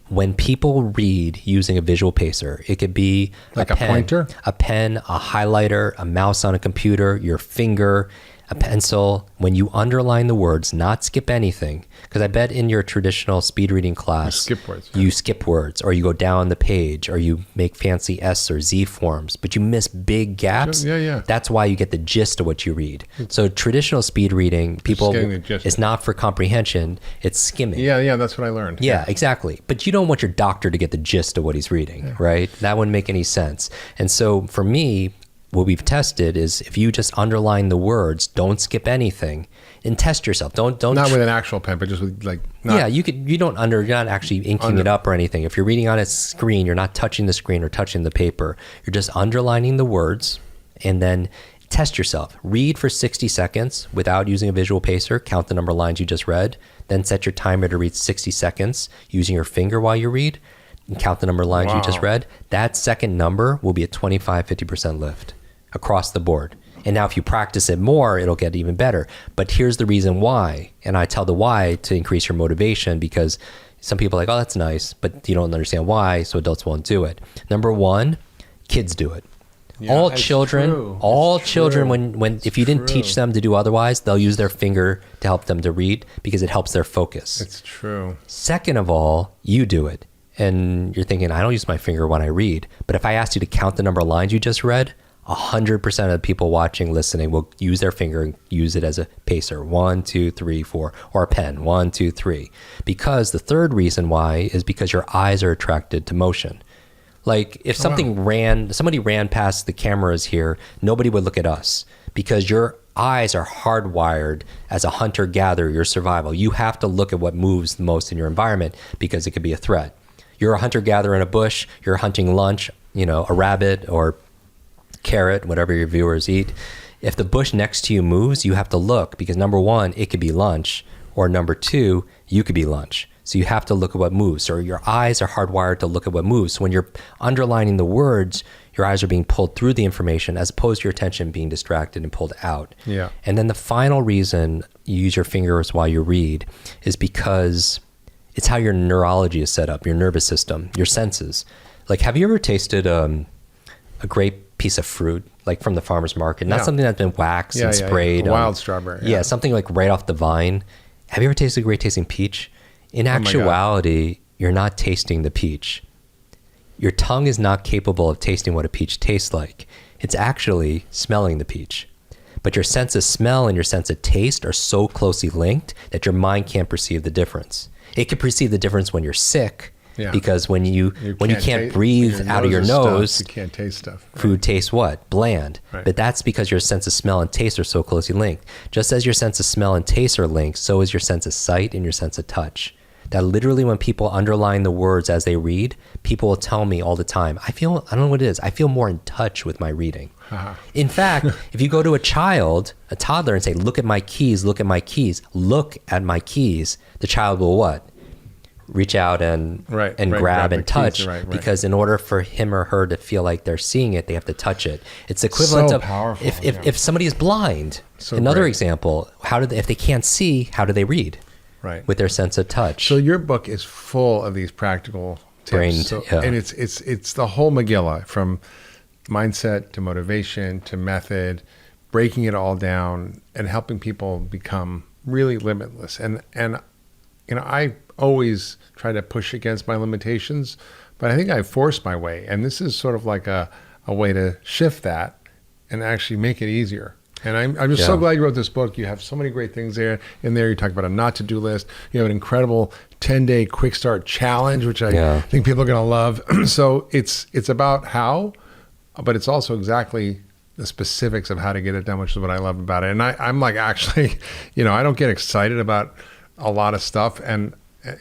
When people read using a visual pacer, it could be like a pointer, a pen, a highlighter, a mouse on a computer, your finger, a pencil. When you underline the words, not skip anything, because I bet in your traditional speed reading class, you skip words, or you go down the page, or you make fancy S or Z forms, but you miss big gaps. That's why you get the gist of what you read. So traditional speed reading, it's not for comprehension, it's skimming. Yeah, that's what I learned. Yeah, exactly. But you don't want your doctor to get the gist of what he's reading, right? That wouldn't make any sense. And so for me, what we've tested is if you just underline the words, don't skip anything, and test yourself. Don't not with an actual pen, but just with you're not actually inking it up or anything. If you're reading on a screen, you're not touching the screen or touching the paper. You're just underlining the words, and then test yourself. Read for 60 seconds without using a visual pacer. Count the number of lines you just read. Then set your timer to read 60 seconds using your finger while you read, and count the number of lines you just read. That second number will be a 25-50% lift across the board. And now if you practice it more, it'll get even better. But here's the reason why. And I tell the why to increase your motivation, because some people are like, oh, that's nice, but you don't understand why, so adults won't do it. Number 1, kids do it. All children, when if you didn't teach them to do otherwise, they'll use their finger to help them to read because it helps their focus. It's true. Second of all, you do it. And you're thinking, I don't use my finger when I read. But if I asked you to count the number of lines you just read, 100% of the people watching, listening will use their finger and use it as a pacer. 1, 2, 3, 4, or a pen. 1, 2, 3. Because the third reason why is because your eyes are attracted to motion. Like if somebody ran past the cameras here, nobody would look at us because your eyes are hardwired as a hunter-gatherer, your survival. You have to look at what moves the most in your environment because it could be a threat. You're a hunter-gatherer in a bush, you're hunting lunch, a rabbit or carrot, whatever your viewers eat. If the bush next to you moves, you have to look because number 1, it could be lunch, or number 2, you could be lunch. So you have to look at what moves, or your eyes are hardwired to look at what moves. So when you're underlining the words, your eyes are being pulled through the information as opposed to your attention being distracted and pulled out. Yeah. And then the final reason you use your fingers while you read is because it's how your neurology is set up, your nervous system, your senses. Like, have you ever tasted a great piece of fruit, like from the farmer's market? Not something that's been waxed and sprayed. Wild strawberry. Yeah, something like right off the vine. Have you ever tasted a great tasting peach? In actuality, you're not tasting the peach. Your tongue is not capable of tasting what a peach tastes like. It's actually smelling the peach. But your sense of smell and your sense of taste are so closely linked that your mind can't perceive the difference. It can perceive the difference when you're sick, because when you can't breathe out of your nose, you can't taste stuff. Right? Food tastes what? Bland. Right. But that's because your sense of smell and taste are so closely linked. Just as your sense of smell and taste are linked, so is your sense of sight and your sense of touch. That literally when people underline the words as they read, people will tell me all the time, I don't know what it is, I feel more in touch with my reading. In fact, if you go to a toddler and say, look at my keys, look at my keys, look at my keys, the child will what? Reach out and grab and touch, because in order for him or her to feel like they're seeing it, they have to touch it. It's equivalent of powerful, if somebody is blind. Another example, if they can't see, how do they read? Right. With their sense of touch. So your book is full of these practical tips. And it's the whole Megillah, from mindset to motivation to method, breaking it all down and helping people become really limitless. And I always try to push against my limitations, but I think I forced my way. And this is sort of like a way to shift that and actually make it easier. And I'm just so glad you wrote this book. You have so many great things in there. You talk about a not-to-do list. You have an incredible 10-day quick start challenge, which I think people are going to love. So it's about how, but it's also exactly the specifics of how to get it done, which is what I love about it. And I'm like, actually, I don't get excited about a lot of stuff. And,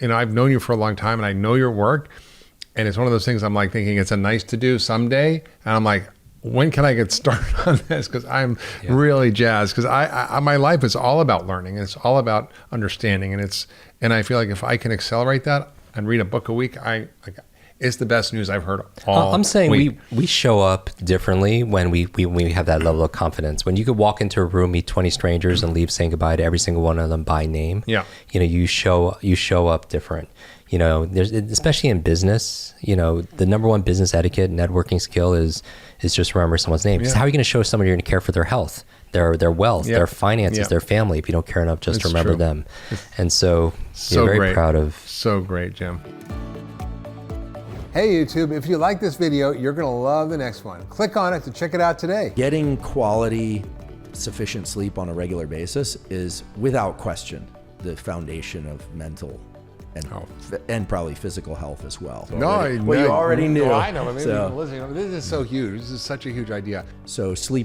I've known you for a long time and I know your work. And it's one of those things I'm like thinking it's a nice to do someday. And I'm like, when can I get started on this? Because I'm really jazzed. Because I my life is all about learning. And it's all about understanding. And I feel like if I can accelerate that and read a book a week, it's the best news I've heard all I'm saying week. we show up differently when we have that level of confidence. When you could walk into a room, meet 20 strangers, and leave saying goodbye to every single one of them by name. Yeah. You show up different. There's, especially in business, the number one business etiquette networking skill is just remember someone's name. Yeah. How are you going to show someone you're going to care for their health, their wealth, their finances, Yeah. their family, if you don't care enough just to It's remember true. them? And so, very great. proud of. So great, Jim. Hey YouTube, if you like this video, you're gonna love the next one. Click on it to check it out today. Getting quality, sufficient sleep on a regular basis is without question the foundation of mental and probably physical health as well. You you already knew. I know, but maybe So- listen, this is so huge. This is such a huge idea. So sleep